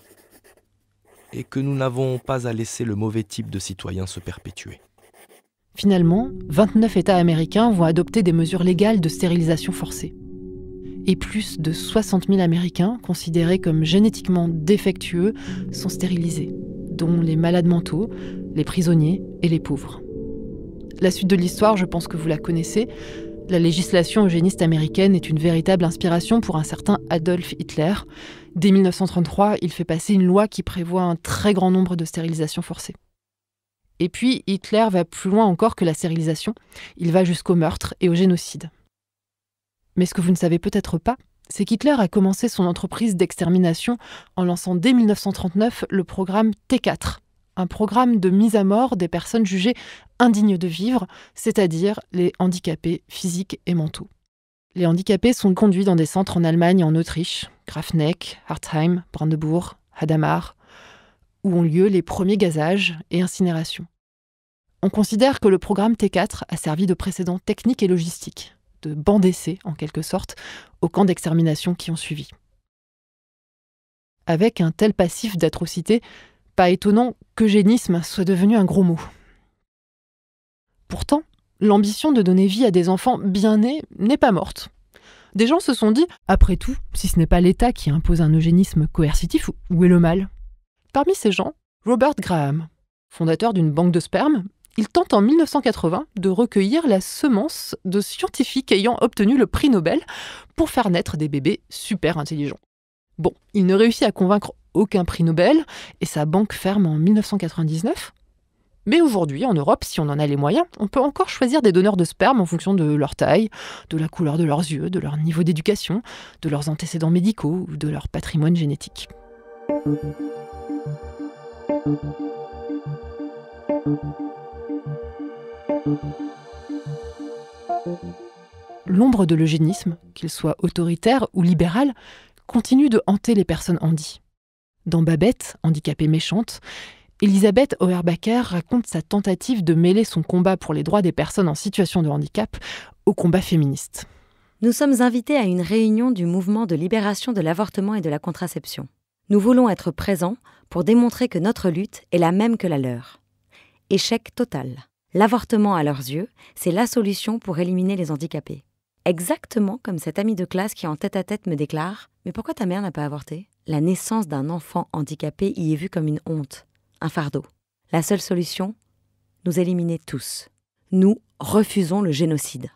Et que nous n'avons pas à laisser le mauvais type de citoyen se perpétuer. » Finalement, 29 États américains vont adopter des mesures légales de stérilisation forcée. Et plus de 60 000 Américains, considérés comme génétiquement défectueux, sont stérilisés, dont les malades mentaux, les prisonniers et les pauvres. La suite de l'histoire, je pense que vous la connaissez. La législation eugéniste américaine est une véritable inspiration pour un certain Adolf Hitler. Dès 1933, il fait passer une loi qui prévoit un très grand nombre de stérilisations forcées. Et puis, Hitler va plus loin encore que la stérilisation. Il va jusqu'au meurtre et au génocide. Mais ce que vous ne savez peut-être pas, c'est qu'Hitler a commencé son entreprise d'extermination en lançant dès 1939 le programme T4, un programme de mise à mort des personnes jugées indignes de vivre, c'est-à-dire les handicapés physiques et mentaux. Les handicapés sont conduits dans des centres en Allemagne et en Autriche, Grafenegg, Hartheim, Brandebourg, Hadamar, où ont lieu les premiers gazages et incinérations. On considère que le programme T4 a servi de précédent technique et logistique, de banc d'essai, en quelque sorte, aux camps d'extermination qui ont suivi. Avec un tel passif d'atrocité, pas étonnant qu'eugénisme soit devenu un gros mot. Pourtant, l'ambition de donner vie à des enfants bien nés n'est pas morte. Des gens se sont dit, après tout, si ce n'est pas l'État qui impose un eugénisme coercitif, où est le mal ? Parmi ces gens, Robert Graham, fondateur d'une banque de sperme, il tente en 1980 de recueillir la semence de scientifiques ayant obtenu le prix Nobel pour faire naître des bébés super intelligents. Bon, il ne réussit à convaincre aucun prix Nobel et sa banque ferme en 1999. Mais aujourd'hui, en Europe, si on en a les moyens, on peut encore choisir des donneurs de sperme en fonction de leur taille, de la couleur de leurs yeux, de leur niveau d'éducation, de leurs antécédents médicaux ou de leur patrimoine génétique. L'ombre de l'eugénisme, qu'il soit autoritaire ou libéral, continue de hanter les personnes handies. Dans Babette, handicapée méchante, Elisabeth Auerbacher raconte sa tentative de mêler son combat pour les droits des personnes en situation de handicap au combat féministe. Nous sommes invités à une réunion du mouvement de libération de l'avortement et de la contraception. Nous voulons être présents pour démontrer que notre lutte est la même que la leur. Échec total. L'avortement, à leurs yeux, c'est la solution pour éliminer les handicapés. Exactement comme cette amie de classe qui en tête-à-tête me déclare « Mais pourquoi ta mère n'a pas avorté ?» La naissance d'un enfant handicapé y est vue comme une honte, un fardeau. La seule solution ? Nous éliminer tous. Nous refusons le génocide.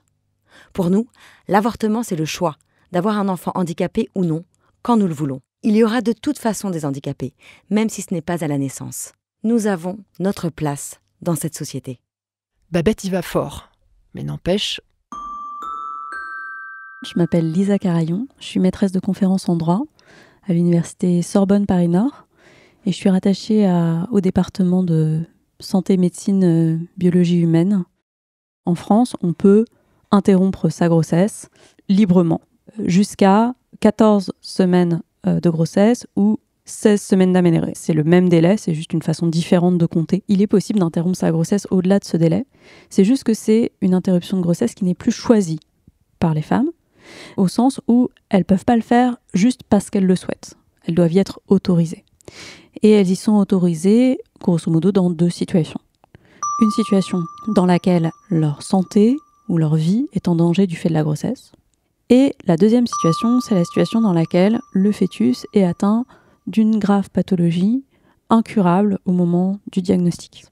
Pour nous, l'avortement, c'est le choix d'avoir un enfant handicapé ou non, quand nous le voulons. Il y aura de toute façon des handicapés, même si ce n'est pas à la naissance. Nous avons notre place dans cette société. Babette y va fort, mais n'empêche... Je m'appelle Lisa Carayon, je suis maîtresse de conférences en droit à l'université Sorbonne Paris-Nord et je suis rattachée au département de santé, médecine, biologie humaine. En France, on peut interrompre sa grossesse librement jusqu'à 14 semaines de grossesse ou 16 semaines d'aménorrhée. C'est le même délai, c'est juste une façon différente de compter. Il est possible d'interrompre sa grossesse au-delà de ce délai. C'est juste que c'est une interruption de grossesse qui n'est plus choisie par les femmes, au sens où elles ne peuvent pas le faire juste parce qu'elles le souhaitent. Elles doivent y être autorisées. Et elles y sont autorisées, grosso modo, dans 2 situations. Une situation dans laquelle leur santé ou leur vie est en danger du fait de la grossesse. Et la deuxième situation, c'est la situation dans laquelle le fœtus est atteint d'une grave pathologie incurable au moment du diagnostic.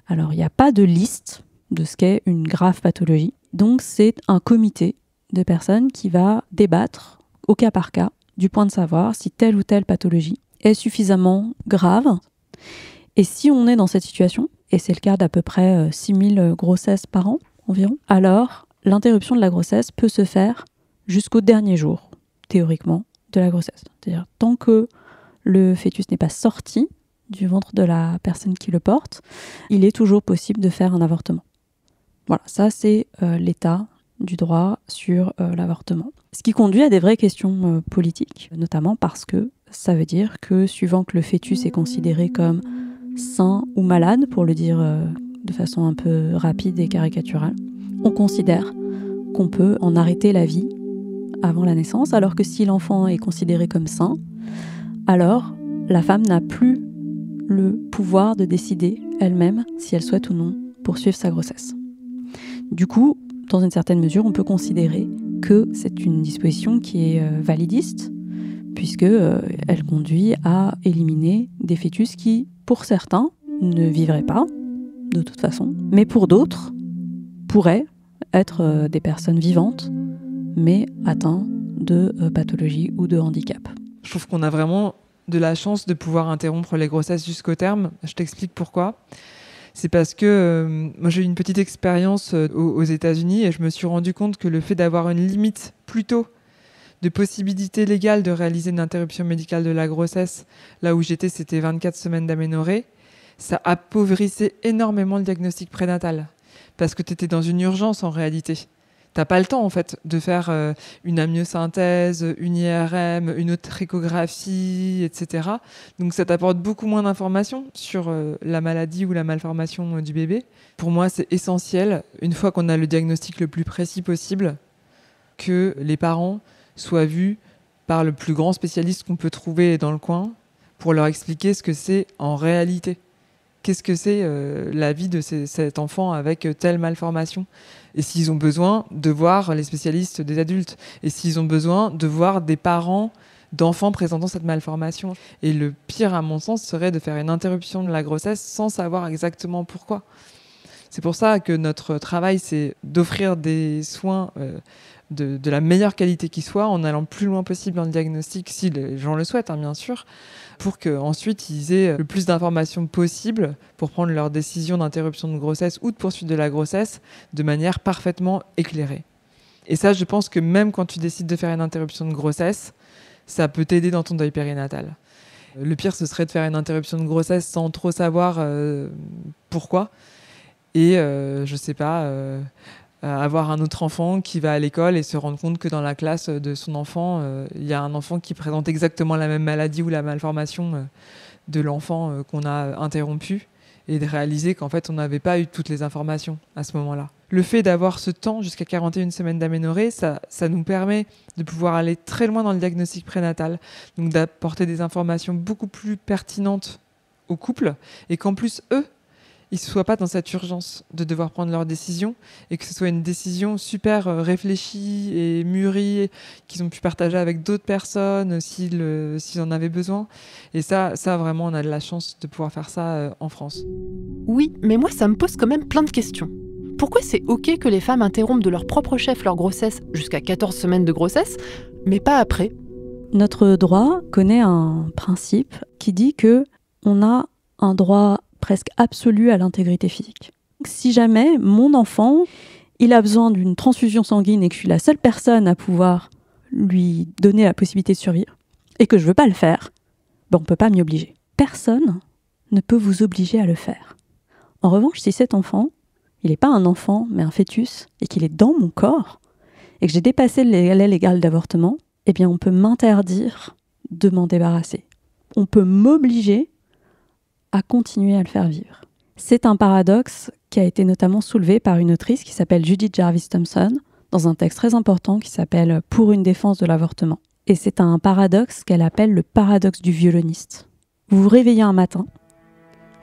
Alors, il n'y a pas de liste de ce qu'est une grave pathologie. Donc c'est un comité de personnes qui va débattre au cas par cas du point de savoir si telle ou telle pathologie est suffisamment grave. Et si on est dans cette situation, et c'est le cas d'à peu près 6000 grossesses par an environ, alors l'interruption de la grossesse peut se faire jusqu'au dernier jour, théoriquement, de la grossesse. C'est-à-dire tant que le fœtus n'est pas sorti du ventre de la personne qui le porte, il est toujours possible de faire un avortement. Voilà, ça c'est l'état du droit sur l'avortement. Ce qui conduit à des vraies questions politiques, notamment parce que ça veut dire que suivant que le fœtus est considéré comme sain ou malade, pour le dire de façon un peu rapide et caricaturale, on considère qu'on peut en arrêter la vie avant la naissance, alors que si l'enfant est considéré comme sain, alors la femme n'a plus le pouvoir de décider elle-même si elle souhaite ou non poursuivre sa grossesse. Du coup, dans une certaine mesure, on peut considérer que c'est une disposition qui est validiste, puisque elle conduit à éliminer des fœtus qui, pour certains, ne vivraient pas, de toute façon, mais pour d'autres, pourraient être des personnes vivantes, mais atteintes de pathologie ou de handicap. Je trouve qu'on a vraiment de la chance de pouvoir interrompre les grossesses jusqu'au terme. Je t'explique pourquoi. C'est parce que moi j'ai eu une petite expérience aux États-Unis et je me suis rendu compte que le fait d'avoir une limite plus tôt de possibilité légale de réaliser une interruption médicale de la grossesse, là où j'étais c'était 24 semaines d'aménorrhée, ça appauvrissait énormément le diagnostic prénatal. Parce que tu étais dans une urgence en réalité. T'as pas le temps en fait de faire une amniosynthèse, une IRM, une autre échographie, etc. Donc ça t'apporte beaucoup moins d'informations sur la maladie ou la malformation du bébé. Pour moi, c'est essentiel, une fois qu'on a le diagnostic le plus précis possible, que les parents soient vus par le plus grand spécialiste qu'on peut trouver dans le coin pour leur expliquer ce que c'est en réalité. Qu'est-ce que c'est la vie de cet enfant avec telle malformation ? Et s'ils ont besoin de voir les spécialistes des adultes. Et s'ils ont besoin de voir des parents d'enfants présentant cette malformation. Et le pire, à mon sens, serait de faire une interruption de la grossesse sans savoir exactement pourquoi. C'est pour ça que notre travail, c'est d'offrir des soins de la meilleure qualité qui soit, en allant plus loin possible dans le diagnostic, si les gens le souhaitent, hein, bien sûr, pour qu'ensuite ils aient le plus d'informations possible pour prendre leur décision d'interruption de grossesse ou de poursuite de la grossesse de manière parfaitement éclairée. Et ça, je pense que même quand tu décides de faire une interruption de grossesse, ça peut t'aider dans ton deuil périnatal. Le pire, ce serait de faire une interruption de grossesse sans trop savoir pourquoi. Et, je sais pas, avoir un autre enfant qui va à l'école et se rendre compte que dans la classe de son enfant, il y a un enfant qui présente exactement la même maladie ou la malformation de l'enfant qu'on a interrompu, et de réaliser qu'en fait, on n'avait pas eu toutes les informations à ce moment-là. Le fait d'avoir ce temps jusqu'à 41 semaines d'aménorrhée, ça nous permet de pouvoir aller très loin dans le diagnostic prénatal, donc d'apporter des informations beaucoup plus pertinentes au couple, et qu'en plus, eux, ils ne soient pas dans cette urgence de devoir prendre leur décision, et que ce soit une décision super réfléchie et mûrie, qu'ils ont pu partager avec d'autres personnes s'ils en avaient besoin. Et ça, vraiment, on a de la chance de pouvoir faire ça en France. Oui, mais moi, ça me pose quand même plein de questions. Pourquoi c'est OK que les femmes interrompent de leur propre chef leur grossesse jusqu'à 14 semaines de grossesse, mais pas après ? Notre droit connaît un principe qui dit que on a un droit presque absolu à l'intégrité physique. Si jamais mon enfant, il a besoin d'une transfusion sanguine et que je suis la seule personne à pouvoir lui donner la possibilité de survivre, et que je ne veux pas le faire, on ne peut pas m'y obliger. Personne ne peut vous obliger à le faire. En revanche, si cet enfant, il n'est pas un enfant, mais un fœtus, et qu'il est dans mon corps, et que j'ai dépassé le délai légal d'avortement, eh bien on peut m'interdire de m'en débarrasser. On peut m'obliger à continuer à le faire vivre. C'est un paradoxe qui a été notamment soulevé par une autrice qui s'appelle Judith Jarvis Thomson dans un texte très important qui s'appelle « Pour une défense de l'avortement ». Et c'est un paradoxe qu'elle appelle le paradoxe du violoniste. Vous vous réveillez un matin,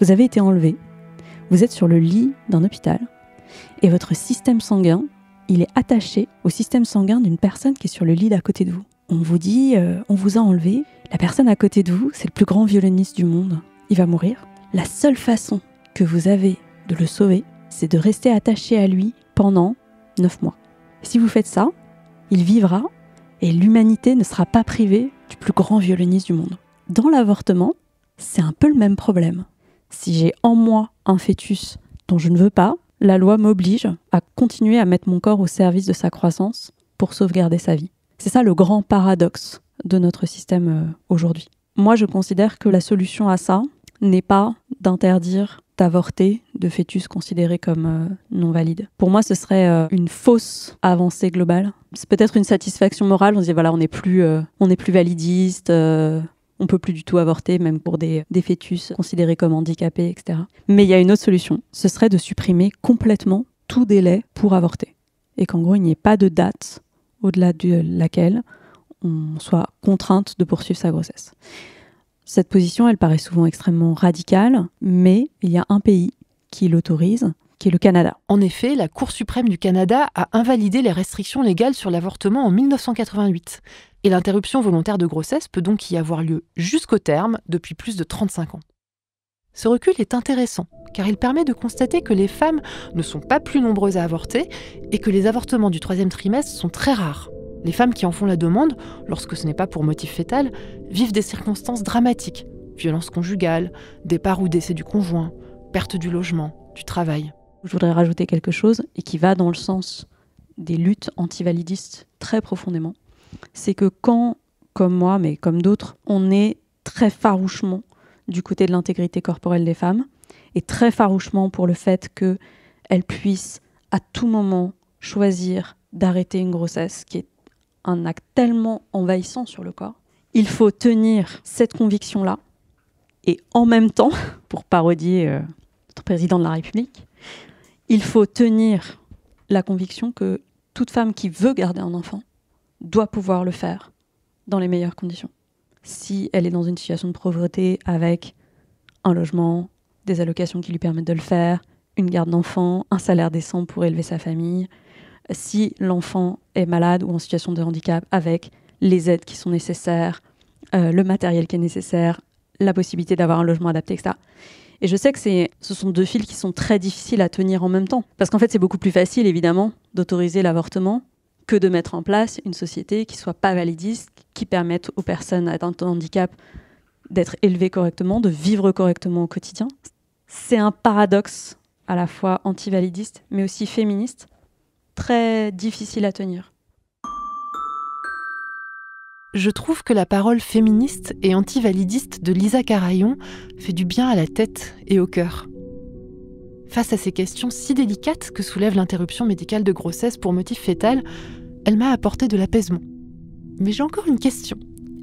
vous avez été enlevé, vous êtes sur le lit d'un hôpital et votre système sanguin, il est attaché au système sanguin d'une personne qui est sur le lit d'à côté de vous. On vous dit, on vous a enlevé, la personne à côté de vous, c'est le plus grand violoniste du monde. Il va mourir. La seule façon que vous avez de le sauver, c'est de rester attaché à lui pendant 9 mois. Si vous faites ça, il vivra et l'humanité ne sera pas privée du plus grand violoniste du monde. Dans l'avortement, c'est un peu le même problème. Si j'ai en moi un fœtus dont je ne veux pas, la loi m'oblige à continuer à mettre mon corps au service de sa croissance pour sauvegarder sa vie. C'est ça le grand paradoxe de notre système aujourd'hui. Moi, je considère que la solution à ça n'est pas d'interdire d'avorter de fœtus considérés comme non valides. Pour moi, ce serait une fausse avancée globale. C'est peut-être une satisfaction morale. On se dit, voilà, on n'est plus validiste, on peut plus du tout avorter, même pour des fœtus considérés comme handicapés, etc. Mais il y a une autre solution. Ce serait de supprimer complètement tout délai pour avorter. Et qu'en gros, il n'y ait pas de date au-delà de laquelle on soit contrainte de poursuivre sa grossesse. Cette position, elle paraît souvent extrêmement radicale, mais il y a un pays qui l'autorise, qui est le Canada. En effet, la Cour suprême du Canada a invalidé les restrictions légales sur l'avortement en 1988. Et l'interruption volontaire de grossesse peut donc y avoir lieu jusqu'au terme depuis plus de 35 ans. Ce recul est intéressant, car il permet de constater que les femmes ne sont pas plus nombreuses à avorter et que les avortements du 3e trimestre sont très rares. Les femmes qui en font la demande, lorsque ce n'est pas pour motif fœtal, vivent des circonstances dramatiques. Violences conjugales, départ ou décès du conjoint, perte du logement, du travail. Je voudrais rajouter quelque chose et qui va dans le sens des luttes antivalidistes très profondément. C'est que quand, comme moi, mais comme d'autres, on est très farouchement du côté de l'intégrité corporelle des femmes et très farouchement pour le fait qu'elles puissent à tout moment choisir d'arrêter une grossesse qui est un acte tellement envahissant sur le corps. Il faut tenir cette conviction-là et en même temps, pour parodier notre président de la République, il faut tenir la conviction que toute femme qui veut garder un enfant doit pouvoir le faire dans les meilleures conditions. Si elle est dans une situation de pauvreté avec un logement, des allocations qui lui permettent de le faire, une garde d'enfant, un salaire décent pour élever sa famille, si l'enfant est malade ou en situation de handicap avec les aides qui sont nécessaires, le matériel qui est nécessaire, la possibilité d'avoir un logement adapté, etc. Et je sais que ce sont deux fils qui sont très difficiles à tenir en même temps. Parce qu'en fait, c'est beaucoup plus facile, évidemment, d'autoriser l'avortement que de mettre en place une société qui soit pas validiste, qui permette aux personnes atteintes de handicap d'être élevées correctement, de vivre correctement au quotidien. C'est un paradoxe à la fois anti-validiste, mais aussi féministe, très difficile à tenir. Je trouve que la parole féministe et anti-validiste de Lisa Carayon fait du bien à la tête et au cœur. Face à ces questions si délicates que soulève l'interruption médicale de grossesse pour motif fœtal, elle m'a apporté de l'apaisement. Mais j'ai encore une question.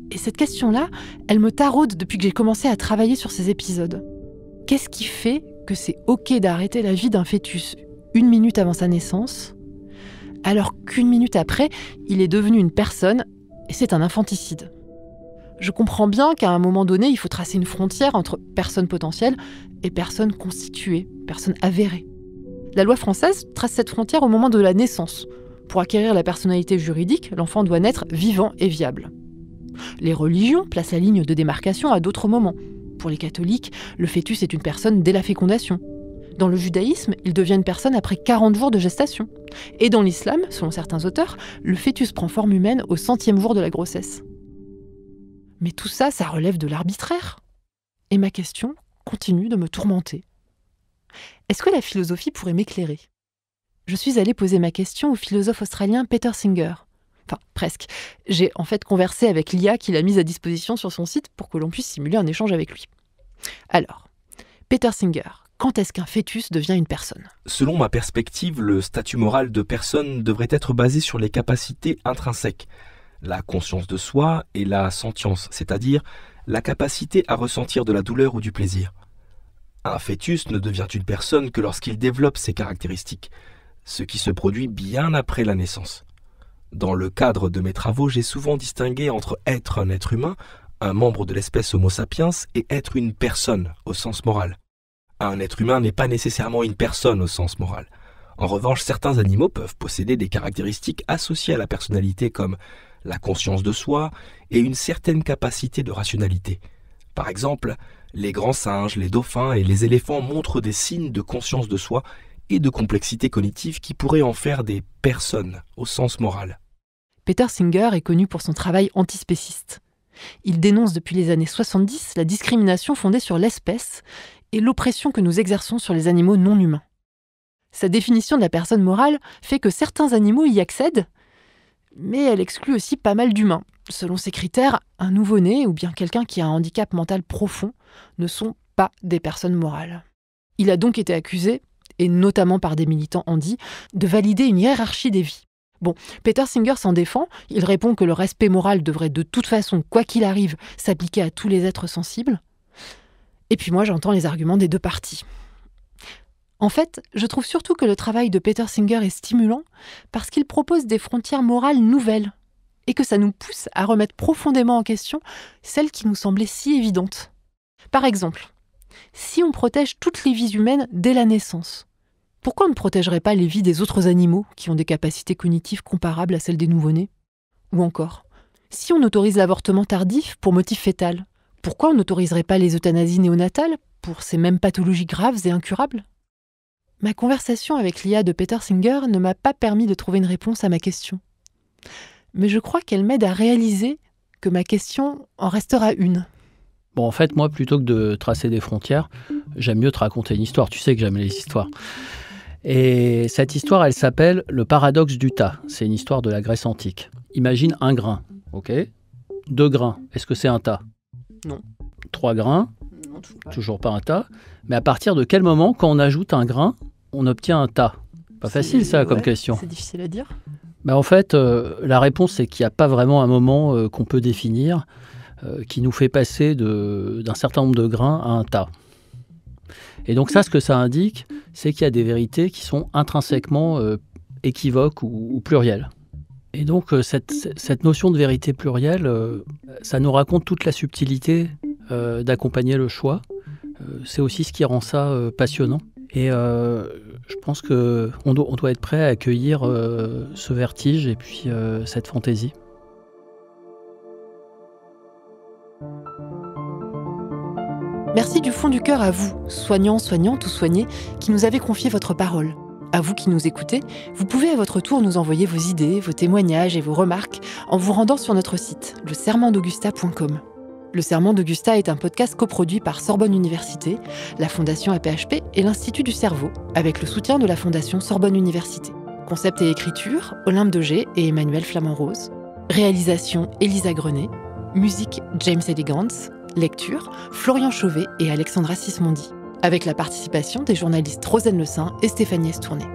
Et cette question-là, elle me taraude depuis que j'ai commencé à travailler sur ces épisodes. Qu'est-ce qui fait que c'est OK d'arrêter la vie d'un fœtus 1 minute avant sa naissance, alors qu'1 minute après, il est devenu une personne et c'est un infanticide? Je comprends bien qu'à un moment donné, il faut tracer une frontière entre personne potentielle et personne constituée, personne avérée. La loi française trace cette frontière au moment de la naissance. Pour acquérir la personnalité juridique, l'enfant doit naître vivant et viable. Les religions placent la ligne de démarcation à d'autres moments. Pour les catholiques, le fœtus est une personne dès la fécondation. Dans le judaïsme, il devient une personne après 40 jours de gestation. Et dans l'islam, selon certains auteurs, le fœtus prend forme humaine au 100e jour de la grossesse. Mais tout ça, ça relève de l'arbitraire. Et ma question continue de me tourmenter. Est-ce que la philosophie pourrait m'éclairer ? Je suis allée poser ma question au philosophe australien Peter Singer. Enfin, presque. J'ai en fait conversé avec l'IA qu'il a mise à disposition sur son site pour que l'on puisse simuler un échange avec lui. Alors, Peter Singer, quand est-ce qu'un fœtus devient une personne ? Selon ma perspective, le statut moral de personne devrait être basé sur les capacités intrinsèques, la conscience de soi et la sentience, c'est-à-dire la capacité à ressentir de la douleur ou du plaisir. Un fœtus ne devient une personne que lorsqu'il développe ces caractéristiques, ce qui se produit bien après la naissance. Dans le cadre de mes travaux, j'ai souvent distingué entre être un être humain, un membre de l'espèce Homo sapiens, et être une personne au sens moral. Un être humain n'est pas nécessairement une personne au sens moral. En revanche, certains animaux peuvent posséder des caractéristiques associées à la personnalité comme la conscience de soi et une certaine capacité de rationalité. Par exemple, les grands singes, les dauphins et les éléphants montrent des signes de conscience de soi et de complexité cognitive qui pourraient en faire des personnes au sens moral. Peter Singer est connu pour son travail antispéciste. Il dénonce depuis les années 70 la discrimination fondée sur l'espèce et l'oppression que nous exerçons sur les animaux non humains. Sa définition de la personne morale fait que certains animaux y accèdent, mais elle exclut aussi pas mal d'humains. Selon ses critères, un nouveau-né ou bien quelqu'un qui a un handicap mental profond ne sont pas des personnes morales. Il a donc été accusé, et notamment par des militants handi, de valider une hiérarchie des vies. Bon, Peter Singer s'en défend, il répond que le respect moral devrait de toute façon, quoi qu'il arrive, s'appliquer à tous les êtres sensibles. Et puis moi, j'entends les arguments des deux parties. En fait, je trouve surtout que le travail de Peter Singer est stimulant parce qu'il propose des frontières morales nouvelles et que ça nous pousse à remettre profondément en question celles qui nous semblaient si évidentes. Par exemple, si on protège toutes les vies humaines dès la naissance, pourquoi on ne protégerait pas les vies des autres animaux qui ont des capacités cognitives comparables à celles des nouveau-nés ? Ou encore, si on autorise l'avortement tardif pour motif fœtal, pourquoi on n'autoriserait pas les euthanasies néonatales pour ces mêmes pathologies graves et incurables ? Ma conversation avec l'IA de Peter Singer ne m'a pas permis de trouver une réponse à ma question. Mais je crois qu'elle m'aide à réaliser que ma question en restera une. Bon, en fait, moi, plutôt que de tracer des frontières, j'aime mieux te raconter une histoire. Tu sais que j'aime les histoires. Et cette histoire, elle s'appelle Le paradoxe du tas. C'est une histoire de la Grèce antique. Imagine un grain, ok ? 2 grains, est-ce que c'est un tas ? Non. 3 grains ? Non, toujours pas un tas. Mais à partir de quel moment, quand on ajoute un grain, on obtient un tas ? Pas facile ça comme question. C'est difficile à dire. Ben, en fait, la réponse, c'est qu'il n'y a pas vraiment un moment qu'on peut définir qui nous fait passer d'un certain nombre de grains à un tas. Et donc ça, ce que ça indique, c'est qu'il y a des vérités qui sont intrinsèquement équivoques ou plurielles. Et donc cette notion de vérité plurielle, ça nous raconte toute la subtilité d'accompagner le choix. C'est aussi ce qui rend ça passionnant. Et je pense qu'on doit être prêt à accueillir ce vertige et puis cette fantaisie. Merci du fond du cœur à vous, soignants, soignantes ou soignés, qui nous avez confié votre parole. À vous qui nous écoutez, vous pouvez à votre tour nous envoyer vos idées, vos témoignages et vos remarques en vous rendant sur notre site, leserment-d'Augusta.com. Le Serment d'Augusta est un podcast coproduit par Sorbonne Université, la Fondation AP-HP et l'Institut du Cerveau, avec le soutien de la Fondation Sorbonne Université. Concept et écriture, Olympe Degé et Emmanuel Flamand-Rose. Réalisation, Elisa Grenet. Musique, James Elegance. Lecture, Florian Chauvet et Alexandra Sismondi. Avec la participation des journalistes Rosane Le Saint et Stéphanie Estourné.